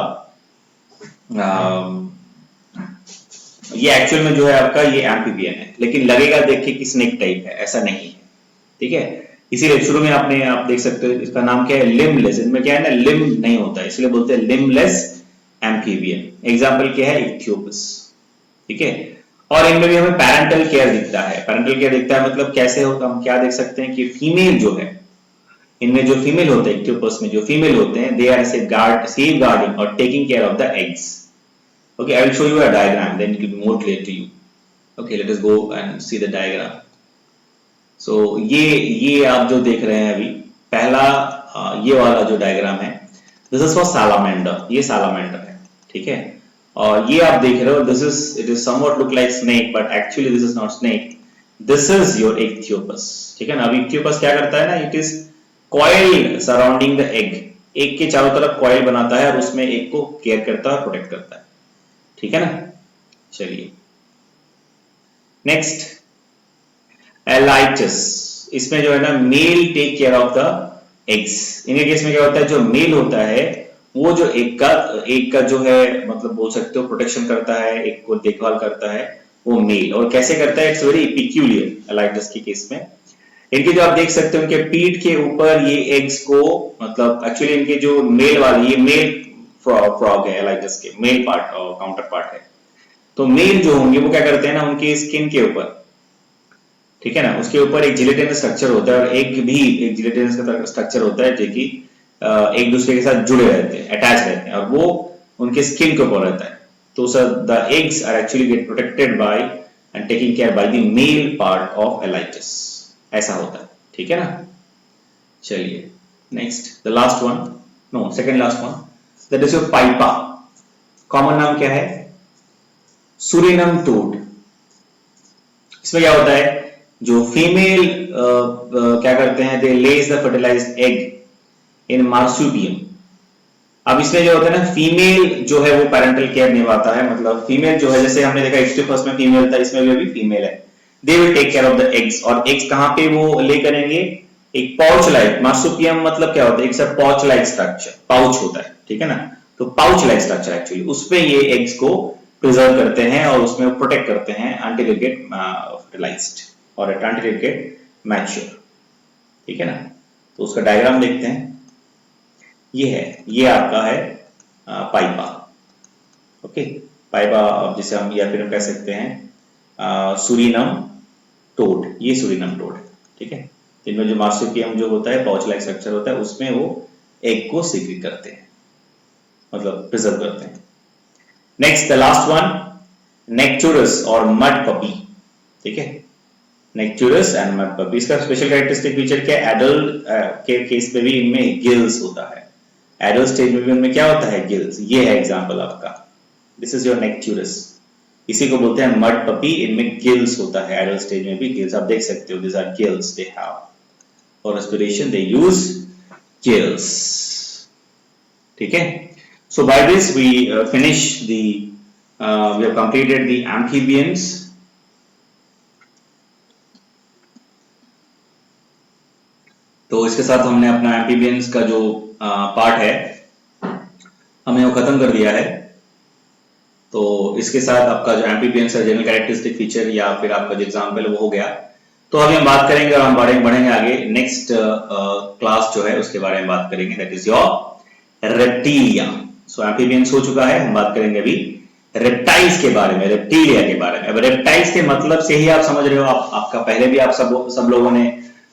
ये एक्चुअल में जो है आपका ये एम्फीबियन है, लेकिन लगेगा देख के कि स्नेक टाइप है, ऐसा नहीं है, ठीक है। इसीलिए शुरू में आप देख सकते हो इसका नाम क्या है? लिम्बलेस। इनमें क्या है ना, लिम्ब नहीं होता है, इसलिए बोलते हैं लिम्बलेस एम्फीबियन। एग्जांपल क्या है? इक्थियोपस, ठीक है। और इनमें भी हमें पैरेंटल केयर दिखता है। पैरेंटल केयर दिखता है मतलब कैसे होता, हम क्या देख सकते हैं कि फीमेल जो है, इनमें जो फीमेल होते हैं इक्थियोपस में जो फीमेल होते हैं, दे आर सेफ गार्डिंग और taking care of the eggs. Okay, I will show you a diagram, then it will be more clear to you. Okay, let us go and see the diagram. So ये आप जो देख रहे हैं अभी, पहला ये वाला जो डायग्राम है, दिस इज फॉर सालामेंडर, ये सालामेंडर है, ठीक है। और ये आप देख रहे हो, this is it is somewhat look like snake, but actually this is not snake, this is your Ichthyophis, ठीक है ना। अब इक्थियोपस क्या करता है ना, it is coil surrounding the egg, egg के चारों तरफ कॉइल बनाता है और उसमें एग को केयर करता है और प्रोटेक्ट करता है, ठीक है ना। चलिए नेक्स्ट, एलाइटस। इसमें जो है ना, male take care of the eggs. इनके केस में क्या होता है, जो मेल होता है वो जो एग का जो है, मतलब बोल सकते हो प्रोटेक्शन करता है, एग को देखभाल करता है, वो मेल। और कैसे करता है? इट्स वेरी पिक्यूलियर एलाइटस के केस में। इनके जो आप देख सकते हो, उनके पीठ के ऊपर ये एग्स को, मतलब एक्चुअली इनके जो मेल वाले, ये मेल फ्रॉग है एलाइटस के, मेल पार्ट और काउंटर पार्ट है। तो मेल जो होंगे वो क्या करते हैं ना, उनके स्किन के ऊपर, ठीक है ना, उसके ऊपर एक जिलेटिनस स्ट्रक्चर होता है, और एग भी एक जिलेटिनस का स्ट्रक्चर होता है, जो कि एक दूसरे के साथ जुड़े रहते हैं, अटैच रहते हैं, और वो उनके स्किन के ऊपर रहता है। तो sir the eggs are actually get protected by and taking care by the male part of Alytes, ऐसा होता है, ठीक है ना। चलिए next, the last one, no second last one, that is your Pipa. Common नाम क्या है? सूरिनम टोड, इसमें क्या होता है, जो फीमेल क्या करते हैं, they lays the fertilised egg in marsupium. अब इसमें जो होता है ना, फीमेल जो है वो पैरेंटल केयर निभाता है, मतलब फीमेल जो है, जैसे हमने देखा एक्सट्रीफर्स में फीमेल था, इसमें भी फीमेल है। They will take care of the eggs, और एग्स कहां पे वो ले करेंगे, एक पाउच लाइक, मार्सुपियम मतलब क्या होता है, एक सब पाउच लाइक स्ट्रक्चर, पाउच होता है, ठीक है ना, तो पाउच लाइक स्ट्रक्चर एक्चुअली, उसमें ये एग्स को प्रिजर्व करते हैं और उसमें प्रोटेक्ट करते हैं until it get fertilized और until it get mature, ठीक है ना। तो उसका डायग्राम देखते हैं, ये है, ये आपका है पाइपा, ओके, पाइपा जिसे हम या फिर हम कह सकते हैं सूरीनम टोड, ये सूरीनम टोड है, ठीक है। इनमें जो मार्सुपियम जो होता है, पाउच लाइक स्ट्रक्चर होता है, उसमें वो एग को सीक्रेट करते हैं, मतलब प्रिजर्व करते हैं। नेक्स्ट द लास्ट वन, नेक्टुरस और मड पपी, ठीक है, नेक्टुरस एंड मड पपी। इसका स्पेशल कैरेक्टरिस्टिक फीचर क्या है, एडल्ट के केस में भी इनमें गिल्स होता है, एडल्ट स्टेज में भी उनमें क्या होता है, गिल्स। ये है एग्जांपल आपका, दिस इज योर नेक्टुरस, इसी को बोलते हैं मड पपी, इनमें गिल्स होता है, एडल्ट स्टेज में भी गिल्स, आप देख सकते हो, this are gills they have, for respiration they use gills, ठीक है। So by this we finish the we have completed the amphibians. तो इसके साथ हमने अपना amphibians का जो पार्ट है हमने वो खत्म कर दिया है। तो इसके साथ आपका जो amphibians है, जनरल कैरेक्टरिस्टिक फीचर या फिर आपका जो एग्जाम्पल वो हो गया। तो अभी हम बात करेंगे और हम बढ़ेंगे आगे, नेक्स्ट क्लास जो है उसके बारे में बात करेंगे, that is your reptilia. So amphibians हो चुका है, हम बात करेंगे अभी रेप्टाइल्स के बारे में, रेप्टिलिया के बारे में। अब रेप्टाइल्स के मतलब से ही आप समझ रहे हो, आपका पहले भी आप सब लोगों ने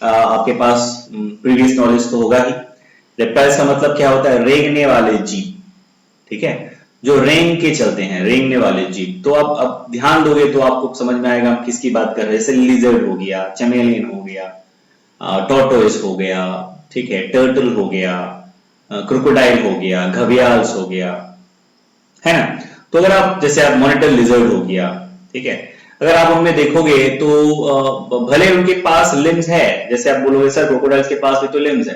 आपके पास प्रीवियस नॉलेज तो होगा ही। रेप्टाइल्स का मतलब क्या होता है, रेंगने वाले जीव, ठीक है, जो रेंग के चलते हैं, रेंगने वाले जीव। तो अब ध्यान दोगे तो आपको समझ में आएगा हम किसकी बात कर रहे हैं। जैसे लिजर्ड हो गया, चमेलियन हो गया, टॉर्टोइस हो गया, ठीक है, टर्टल हो गया, क्रोकोडाइल हो गया, घड़ियाल्स हो गया, है ना। तो अगर आप जैसे आप मॉनिटर लिजर्ड हो गया, ठीक है, अगर आप उनमें देखोगे तो भले उनके पास लिम्स है, जैसे आप बोलोगे सर क्रोकोडाइल्स के पास भी तो लिम्स है,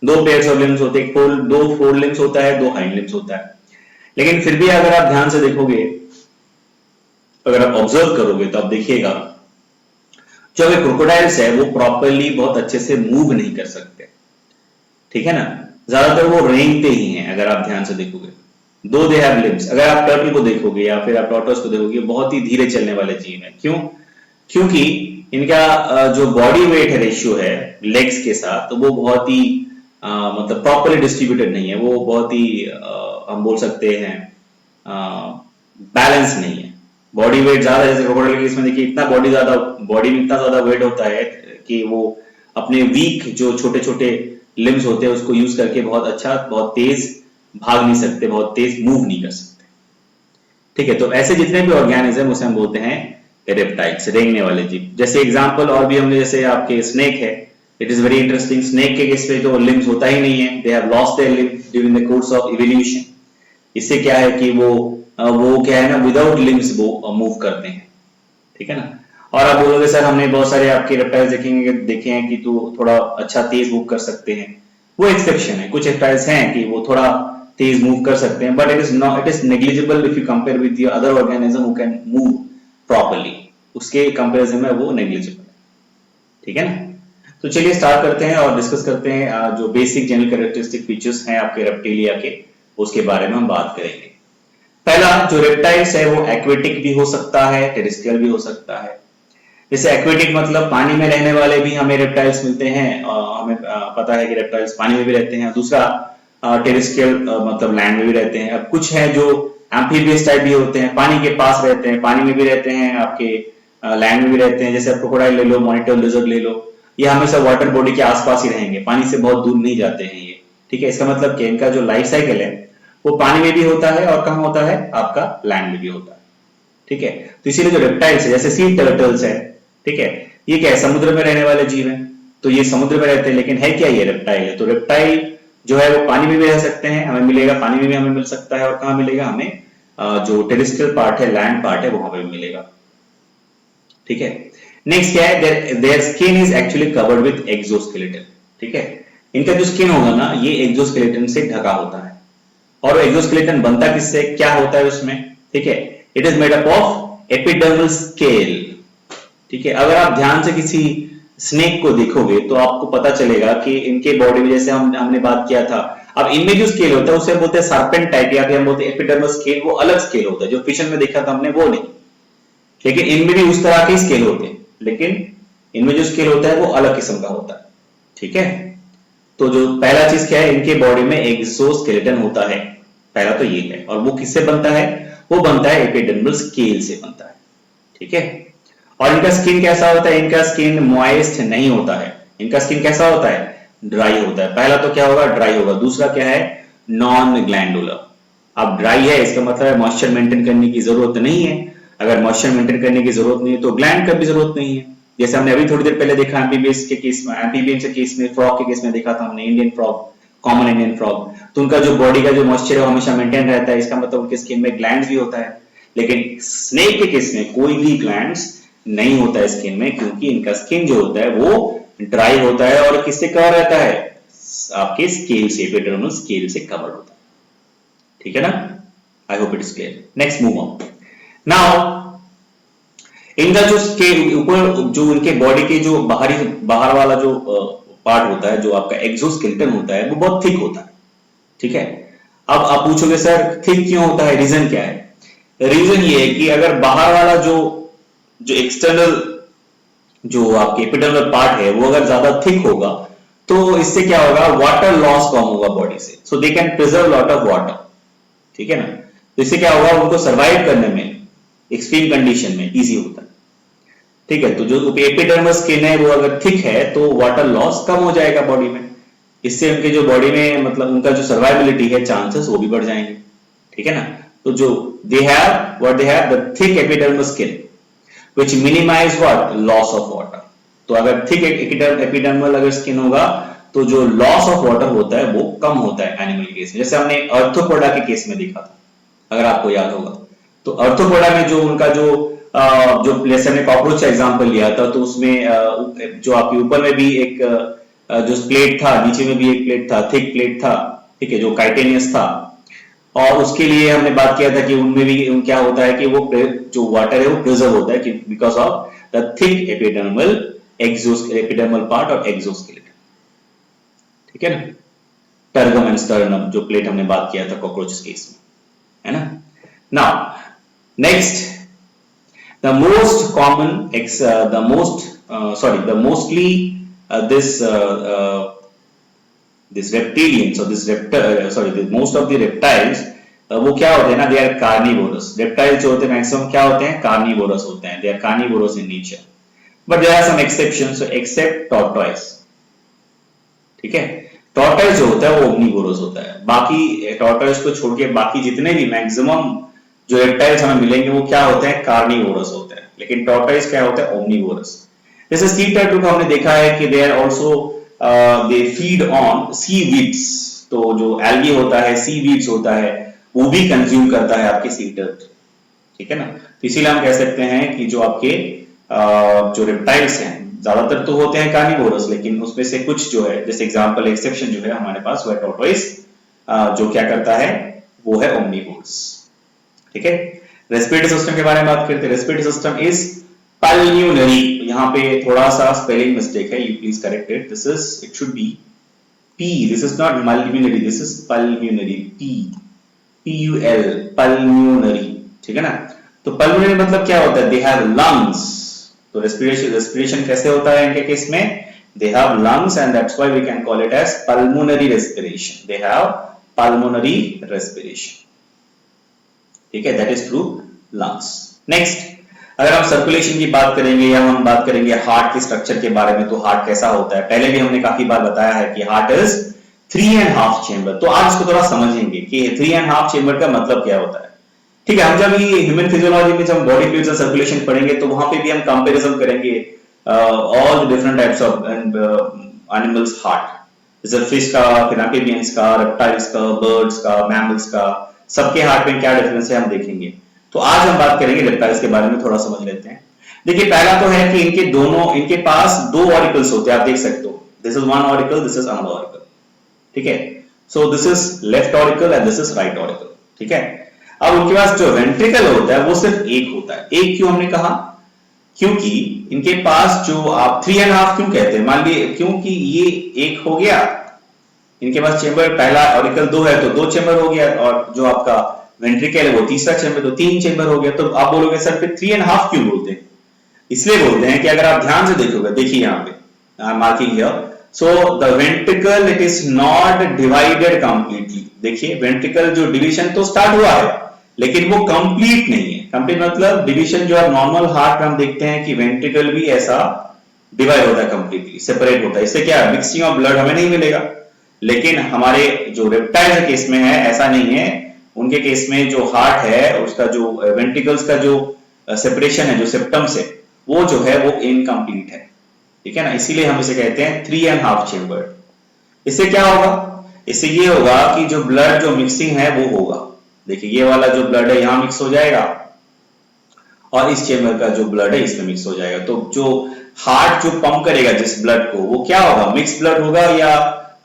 2 पेयर्स ऑफ लिम्स होते हैं, 2 फोर लिम्स होता है, 2 हाइंड लिम्स होता है, लेकिन फिर भी अगर आप ध्यान से देखोगे, अगर आप ऑब्जर्व करोगे तो आप देखिएगा जो अगर क्रोकोडाइल्स है वो प्रॉपरली बहुत अच्छे से मूव नहीं कर सकते, ठीक है ना, ज्यादातर वो रेंगते ही हैं। अगर आप ध्यान से देखोगे, दो दे हैव लिम्स। अगर आप टर्टल को देखोगे या फिर आप टॉर्टोइस को देखोगे, बहुत ही धीरे चलने वाले जीव हैं। क्यों? क्योंकि इनका जो बॉडी वेट है रेशियो है लेग्स के साथ, तो वो बहुत ही मतलब प्रॉपरली डिस्ट्रीब्यूटेड नहीं है, वो बहुत ही हम बोल सकते हैं बैलेंस नहीं है। बॉडी वेट ज्यादा, जैसे क्रोकोडाइल के इसमें देखिए इतना बॉडी में इतना ज्यादा वेट होता है कि वो अपने वीक जो छोटे छोटे लिम्स होते हैं उसको यूज करके बहुत तेज भाग नहीं सकते, बहुत तेज मूव नहीं कर सकते, ठीक है। तो ऐसे जितने भी ऑर्गेनिज्म उसे हम बोलते हैं रेप्टाइल्स, रेंगने वाले जीव। जैसे एग्जांपल और भी हमने, जैसे आपके स्नेक है, it is very interesting. Snake के केस पे तो लिम्स होता ही नहीं है, they have lost their limbs during the course of evolution. इससे क्या है कि वो क्या है ना, विदाउट लिम्स वो मूव करते हैं, ठीक है ना। और आप बोलोगे सर हमने बहुत सारे आपके रेप्टाइल्स देखे हैं कि तो थोड़ा अच्छा तेज मूव कर सकते हैं, वो एक्सेप्शन है। कुछ रेप्टाइल्स हैं कि वो थोड़ा तेज मूव कर सकते हैं, but it is negligible if you compare with the other organism who can move properly, उसके कंपैरिजन में वो नेग्लिजिबल है, ठीक है ना। तो चलिए स्टार्ट करते हैं और डिस्कस करते हैं जो बेसिक जनरल कैरेक्टरिस्टिक फीचर्स हैं आपके रेप्टिलिया के, उसके बारे में हम बात करेंगे। पहला जो रेप्टाइल्स है वो एक्वेटिक भी हो सकता है, टेरेस्ट्रियल भी हो सकता है। जैसे एक्वेटिक मतलब पानी में रहने वाले भी हमें रेप्टाइल्स मिलते हैं, हमें पता है कि रेप्टाइल्स पानी में भी रहते हैं। दूसरा टेरेस्ट्रियल मतलब लैंड में भी रहते हैं। अब कुछ है जो एम्फीबियस टाइप भी होते हैं, पानी के पास रहते हैं, पानी में भी रहते हैं, आपके लैंड में भी रहते हैं। जैसे क्रोकोडाइल ले लो, मॉनिटर लिजर्ड ले लो, ये हमेशा वाटर बॉडी के आसपास ही रहेंगे, पानी से बहुत दूर नहीं जाते हैं ये, ठीक है। इसका मतलब कि इनका जो लाइफ साइकिल है वो पानी में भी होता है और कहां होता है, आपका लैंड में भी होता है, ठीक है। तो इसीलिए जो रेप्टाइल्स है, जैसे सी टर्टल्स है, ठीक है, ये क्या है, समुद्र में रहने वाले जीव हैं, तो ये समुद्र में रहते हैं, लेकिन है क्या, ये रेप्टाइल है। तो रेप्टाइल जो है वो पानी में भी रह सकते हैं, हमें मिलेगा, पानी में भी हमें मिल सकता है, और कहां मिलेगा हमें, जो टेरेस्ट्रियल पार्ट है, लैंड पार्ट है, वहां पे भी मिलेगा। ठीक है। नेक्स्ट क्या है, their skin is actually covered with exoskeleton, ठीक है। इनका जो स्किन होगा ना ये एक्सोस्केलेटन से ढका होता है। और एक्सोस्केलेटन बनता किससे, क्या होता है उसमें, ठीक है। It is made up of epidermal scale, ठीक है। अगर आप ध्यान से किसी स्नेक को देखोगे तो आपको पता चलेगा कि इनके बॉडी में, जैसे हमने बात किया था, अब इनमें जो स्केल होता है उसे बोलते हैं सर्पेंट टाइप, या फिर हम बोलते हैं एपिडर्मल स्केल, वो अलग स्केल होता है। जो फिशन में देखा था हमने वो नहीं, लेकिन इनमें भी उस तरह के स्केल होते हैं, लेकिन इनमें जो स्केल होता है वो अलग किस्म का होता है, ठीक है। तो जो पहला चीज क्या है, इनके बॉडी में एक्सोस्केलेटन होता है, पहला तो ये है। और वो किससे बनता है, वो बनता है एपिडर्मल स्केल से बनता है, ठीक है। और इनका स्किन कैसा होता है, इनका स्किन मॉइस्ट नहीं होता है, इनका स्किन कैसा होता है, ड्राई होता है। पहला तो क्या होगा, ड्राई होगा। दूसरा क्या है, नॉन ग्लैंडुलर। अब ड्राई है इसका मतलब है मॉइस्चर मेंटेन करने की जरूरत नहीं है। अगर मॉइस्चर मेंटेन करने की जरूरत नहीं है तो ग्लैंड का भी जरूरत नहीं है। जैसे हमने अभी थोड़ी देर पहले देखा एम्फीबियंस के केस में, एम्फीबियंस के केस में, फ्रॉग के केस में देखा था हमने, Indian frog, common Indian frog, तो उनका जो बॉडी का जो मॉइस्चर है हमेशा मेंटेन रहता है। इसका मतलब उनके स्किन में ग्लैंड्स भी होता है। लेकिन स्नेक के केस में कोई भी ग्लैंड्स नहीं होता है स्किन में, क्योंकि इनका स्किन जो होता है वो ड्राई होता है और किससे कवर रहता है, आपके स्केल से, एपिडर्मल स्केल से कवर होता है, ठीक है ना। I hope it is clear. Next move on. Now इनका जो स्केल ऊपर, जो इनके बॉडी के जो बाहर वाला जो पार्ट होता है, जो आपका एक्सोस्केलेटन होता है, वो बहुत थिक होता है, ठीक है। अब आप पूछोगे सर थिक क्यों होता है, रीजन क्या है। रीजन ये है कि अगर बाहर वाला जो एक्सटर्नल जो आपके एपिडर्मल पार्ट है वो अगर ज्यादा थिक होगा तो इससे क्या होगा, वाटर लॉस कम होगा बॉडी से, so they can preserve lot of water, ठीक है ना। तो इससे क्या होगा, उनको सर्वाइव करने में एक्सट्रीम कंडीशन में इजी होता है, ठीक है। तो जो एपिडर्मल स्किन है वो अगर थिक है तो वाटर लॉस कम हो जाएगा बॉडी में, इससे उनके जो बॉडी में मतलब उनका जो सर्वाइबिलिटी है, चांसेस वो भी बढ़ जाएंगे, ठीक है ना। तो जो they have the thick epidermal skin which minimize what, loss of water। तो अगर थिक एपिडर्मल अगर स्किन होगा तो जो लॉस ऑफ वाटर होता है वो कम होता है एनिमल केस में। जैसे हमने अर्थोपोडा के केस में देखा था, अगर आपको याद होगा, तो अर्थोपोडा में जो उनका जो जैसे हमने कॉकरोच का एग्जांपल लिया था, तो उसमें जो आपके ऊपर में भी एक जो प्लेट था, नीचे में भी एक प्लेट था, थिक प्लेट था, ठीक है, जो काइटेनियस था। और उसके लिए हमने बात किया था कि उनमें भी क्या होता है कि वो जो वाटर है वो प्रिजर्व होता है because of the thick epidermal part और एक्सोस्केलेटन, ठीक है ना। टर्गम एंड स्टर्नम जो प्लेट हमने बात किया था कॉकरोचेस केस में, है ना। Now next, the most common the mostly this reptilians or most of the reptiles वो क्या होते हैं ना, दे आर कार्निवोरस। रेप्टाइल्स जो होते हैं मैक्सिमम क्या होते हैं, कार्निवोरस होते हैं, they are carnivorous in nature, but there are some exceptions, except tortoise, ठीक है। टॉर्टोइस जो होता है वो ओमनीवोरस होता है। बाकी टॉर्टोइस को छोड़ के बाकी जितने भी मैक्सिमम जो रेप्टाइल्स हमें मिलेंगे वो क्या होते हैं, कार्निवोरस होते हैं, लेकिन टॉर्टोइस क्या होता है, ओमनीवोरस। जैसे सी टर्टल को हमने देखा है कि they are also they feed on seaweeds, तो जो एल्गी होता है, सीवीड्स होता है, वो भी कंज्यूम करता है आपके सी टर्टल, ठीक है ना। तो इसीलिए हम कह सकते हैं कि जो आपके जो रेप्टाइल्स हैं ज्यादातर तो होते हैं कार्निवोरस, लेकिन उसमें से कुछ जो है, जैसे एग्जांपल एक्सेप्शन जो है हमारे पास, वो है टॉर्टोइस, जो क्या करता है, वो है ओमनीवोरस, ठीक है। रेस्पिरेटरी सिस्टम के बारे में बात करते हैं। रेस्पिरेटरी सिस्टम इज पल्मोनरी, यहाँ पे थोड़ा सा स्पेलिंग मिस्टेक है, you please correct it, this is, it should be P, this is not pulmonary, this is pulmonary, P-U-L, pulmonary, ठीक है ना। तो pulmonary मतलब क्या होता है, they have lungs, तो respiration कैसे होता है इनके केस में, they have lungs and that's why we can call it as pulmonary respiration, they have pulmonary respiration, ठीक है, that is through lungs। Next, अगर हम सर्कुलेशन की बात करेंगे या हम बात करेंगे हार्ट के स्ट्रक्चर के बारे में, तो हार्ट कैसा होता है, पहले भी हमने काफी बार बताया है कि हार्ट इज 3.5 चेंबर। तो आज इसको थोड़ा समझेंगे कि 3.5 चेंबर का मतलब क्या होता है, ठीक है। हम जब ये ह्यूमन फिजियोलॉजी में जब बॉडी फ्लूइड्स एंड सर्कुलेशन पढ़ेंगे तो वहां पे भी हम कंपैरिजन करेंगे all the different types of animals heart, जैसे फिश का, फिर एम्फीबियंस का, रेप्टाइल्स का, बर्ड्स का, मैमल्स का, सबके हार्ट में क्या डिफरेंस है हम देखेंगे। तो आज हम बात करेंगे रेप्टाइल्स के बारे में, थोड़ा समझ लेते हैं। देखिए पहला तो है कि इनके पास दो ऑरिकल्स होते हैं, आप देख सकते हो, this is one auricle, this is another auricle, ठीक है। So this is left auricle and this is right auricle, ठीक है। अब उनके पास जो वेंट्रिकल होता है वो सिर्फ एक होता है। एक क्यों हमने कहा, क्योंकि इनके पास जो आप 3.5 क्यों कहते हैं, मान लीजिए क्योंकि ये एक हो गया, इनके पास चेंबर पहला ऑरिकल दो है तो दो चेंबर हो गया, और जो आपका वेंट्रिकल है वो तीसरा चेंबर तो तीन चेंबर हो गया। तो आप बोलोगे सर फिर 3.5 क्यों बोलते हैं, इसलिए बोलते हैं कि अगर आप ध्यान से देखोगे, देखिए यहां पे marking here, so the ventricle it is not divided completely. देखिए वेंट्रिकल जो डिवीजन तो स्टार्ट हुआ है लेकिन वो कंप्लीट नहीं है। कंप्लीट मतलब डिवीजन जो आप नॉर्मल हार्ट में हम देखते हैं कि वेंट्रिकल भी ऐसा डिवाइड होता है, कंप्लीटली सेपरेट होता है, इससे क्या मिक्सिंग ऑफ ब्लड हमें नहीं मिलेगा। लेकिन हमारे जो रेप्टाइल के केस में है ऐसा नहीं है, उनके केस में जो हार्ट है उसका जो वेंट्रिकल्स का जो सेपरेशन है, जो सेप्टम्स है, वो जो है वो इनकम्प्लीट है, ठीक है ना, इसीलिए हम इसे कहते हैं 3.5 चेंबर। इससे क्या होगा, इससे ये होगा कि जो ब्लड जो मिक्सिंग है वो होगा। देखिए ये वाला जो ब्लड है यहां मिक्स हो जाएगा और इस चेंबर का जो ब्लड है इसमें मिक्स हो जाएगा। तो जो हार्ट जो पंप करेगा जिस ब्लड को, वो क्या होगा, मिक्स ब्लड होगा या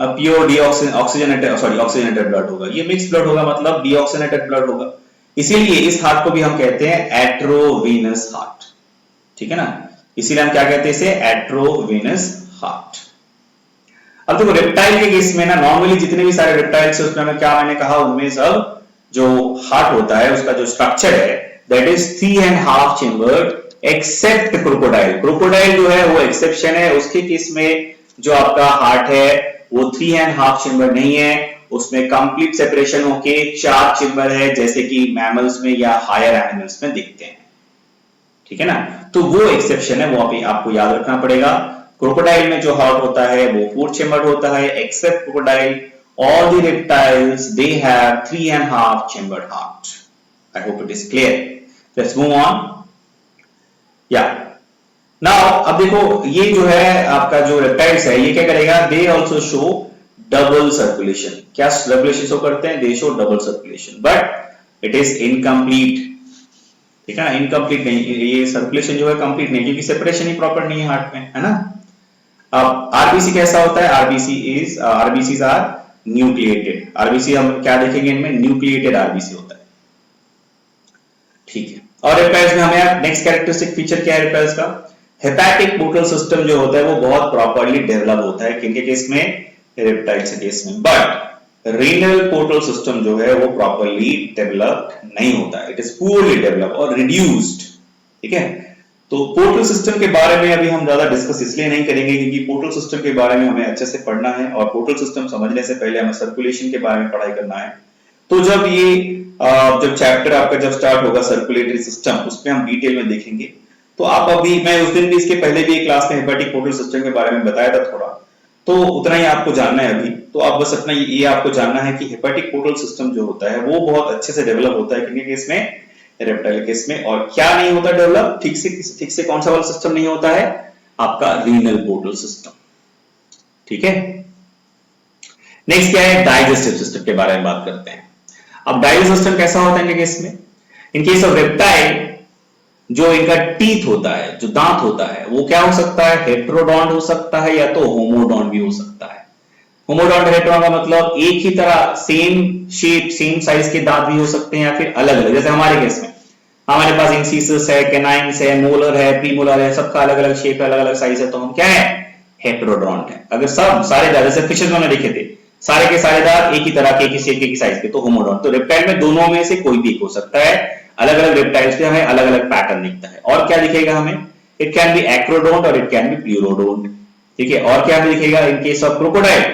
प्योर ऑक्सीजनेटेड ब्लड होगा। ये मिक्स ब्लड होगा मतलब डीऑक्सीजनेटेड ब्लड होगा, इसीलिए इस हार्ट को भी हम कहते हैं एट्रोवीनस हार्ट, ठीक है ना, इसीलिए हम क्या कहते हैं इसे, एट्रोवीनस हार्ट। अब देखो रेप्टाइल के केस में ना नॉर्मली जितने भी सारे रेप्टाइल्स है उसमें क्या मैंने कहा, उनमें सब जो हार्ट होता है उसका जो स्ट्रक्चर है that is 3.5 chambered except crocodile. Crocodile जो है वो एक्सेप्शन है, उसके केस में जो आपका हार्ट है वो 3.5 चेंबर नहीं है, उसमें कंप्लीट सेपरेशन होके 4 चेंबर है जैसे कि मैमल्स में या हायर एनिमल्स में दिखते हैं, ठीक है ना। तो वो एक्सेप्शन है, वो आपको याद रखना पड़ेगा। क्रोकोडाइल में जो हार्ट होता है वो 4 चेंबर होता है, except crocodile all the reptiles they have 3.5 chambered heart. I hope it is clear. Let's move on. Yeah. Now अब देखो ये जो है आपका जो reptiles है ये क्या करेगा, they also show double circulation. क्या circulation शो करते हैं, they show double circulation but it is incomplete, ठीक है, इनकम्प्लीट नहीं, ये सर्कुलेशन जो है कंप्लीट नहीं क्योंकि सेपरेशन ही प्रॉपर नहीं है हार्ट में, है ना। अब आरबीसी कैसा होता है, आरबीसीज आर न्यूक्लिएटेड। आरबीसी हम क्या देखेंगे इनमें, न्यूक्लिएटेड आरबीसी होता है, ठीक है। और रेप्टाइल्स में हमें नेक्स्ट कैरेक्टरिस्टिक फीचर क्या है रेप्टाइल्स का, हेपेटिक पोर्टल सिस्टम जो होता है वो बहुत प्रॉपर्ली डेवलप होता है, किनके केस में, रेप्टाइल्स के केस में। बट रीनल पोर्टल सिस्टम जो है वो प्रॉपर्ली डेवलप्ड नहीं होता है, इट इज पुअरली डेवलप्ड और रिड्यूस्ड, ठीक है। तो पोर्टल सिस्टम के बारे में अभी हम ज्यादा डिस्कस इसलिए नहीं करेंगे क्योंकि पोर्टल सिस्टम के बारे में हमें अच्छे से पढ़ना है और पोर्टल सिस्टम समझने से पहले हमें सर्कुलेशन के बारे में पढ़ाई करना है। तो जब चैप्टर आपका जब स्टार्ट होगा सर्कुलेटरी सिस्टम, उसमें हम डिटेल में देखेंगे। तो आप अभी, मैं उस दिन भी इसके पहले भी एक क्लास में हेपेटिक पोर्टल सिस्टम के बारे में बताया था थोड़ा, तो उतना ही आपको जानना है अभी। तो आप बस अपना ये आपको जानना है कि हेपेटिक पोर्टल सिस्टम जो होता है वो बहुत अच्छे से डेवलप होता है किनके केस में, रेप्टाइल केस में। और क्या नहीं होता डेवलप ठीक से कौन सा वाला सिस्टम नहीं होता है, आपका रीनल पोर्टल सिस्टम, ठीक है। नेक्स्ट क्या है, डाइजेस्टिव सिस्टम के बारे में बात करते हैं। अब डाइजेस्टिव सिस्टम कैसा होता है इनके केस में, इन केस ऑफ रेप्टाइल जो इनका टीथ होता है, जो दांत होता है, वो क्या हो सकता है, हेट्रोडॉन्ट हो सकता है या तो होमोडॉन्ट भी हो सकता है। होमोडॉन्ट हेट्रोडॉन्ट का मतलब एक ही तरह सेम शेप सेम साइज के दांत भी हो सकते हैं या फिर अलग अलग, जैसे हमारे केस में हमारे पास इंसिसस है, कैनाइन्स है, मोलर है, प्रीमोलर है, सबका अलग अलग शेप है, अलग अलग साइज है, तो हम क्या है, हेट्रोडॉन्ट है। अगर सब सारे दांत जैसे फिशेस में देखे थे सारे के सारे दांत एक ही तरह के, एक ही शेप के, एक ही साइज के, तो होमोडॉन्ट। तो रेप्टाइल में दोनों में से कोई भी एक हो सकता है, अलग अलग रेप्टाइल्स पे हमें अलग अलग पैटर्न दिखता है। और क्या दिखेगा हमें, इट कैन बी एक्रोडोंट और इट कैन बी प्यूरोडोंट, ठीक है। और क्या हमें दिखेगा, इन केस ऑफ क्रोकोडाइल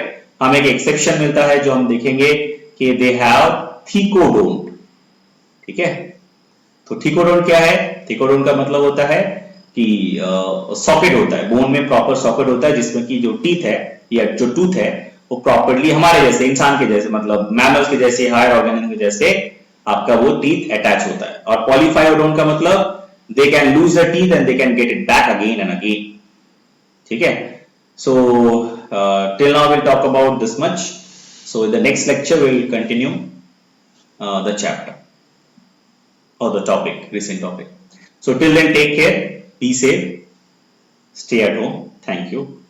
हमें एक एक्सेप्शन मिलता है जो हम देखेंगे कि दे हैव थिकोडोंट, ठीक है। तो थिकोडोंट क्या है, थिकोडोंट का मतलब होता है कि सॉकेट होता है, बोन में प्रॉपर सॉकेट होता है जिसमें कि जो टीथ है या जो टूथ है वो प्रॉपर्ली हमारे जैसे, इंसान के जैसे, मतलब मैमल्स के जैसे, हायर ऑर्गेनिज्म के जैसे आपका वो टीथ अटैच होता है। और पॉलीफायोडोंट का मतलब they can lose the teeth and they can get it back again and again, ठीक है। So till now we'll talk about this much. So in the next lecture we'll continue the chapter or the topic, recent topic. So till then take care. Be safe, stay at home. Thank you.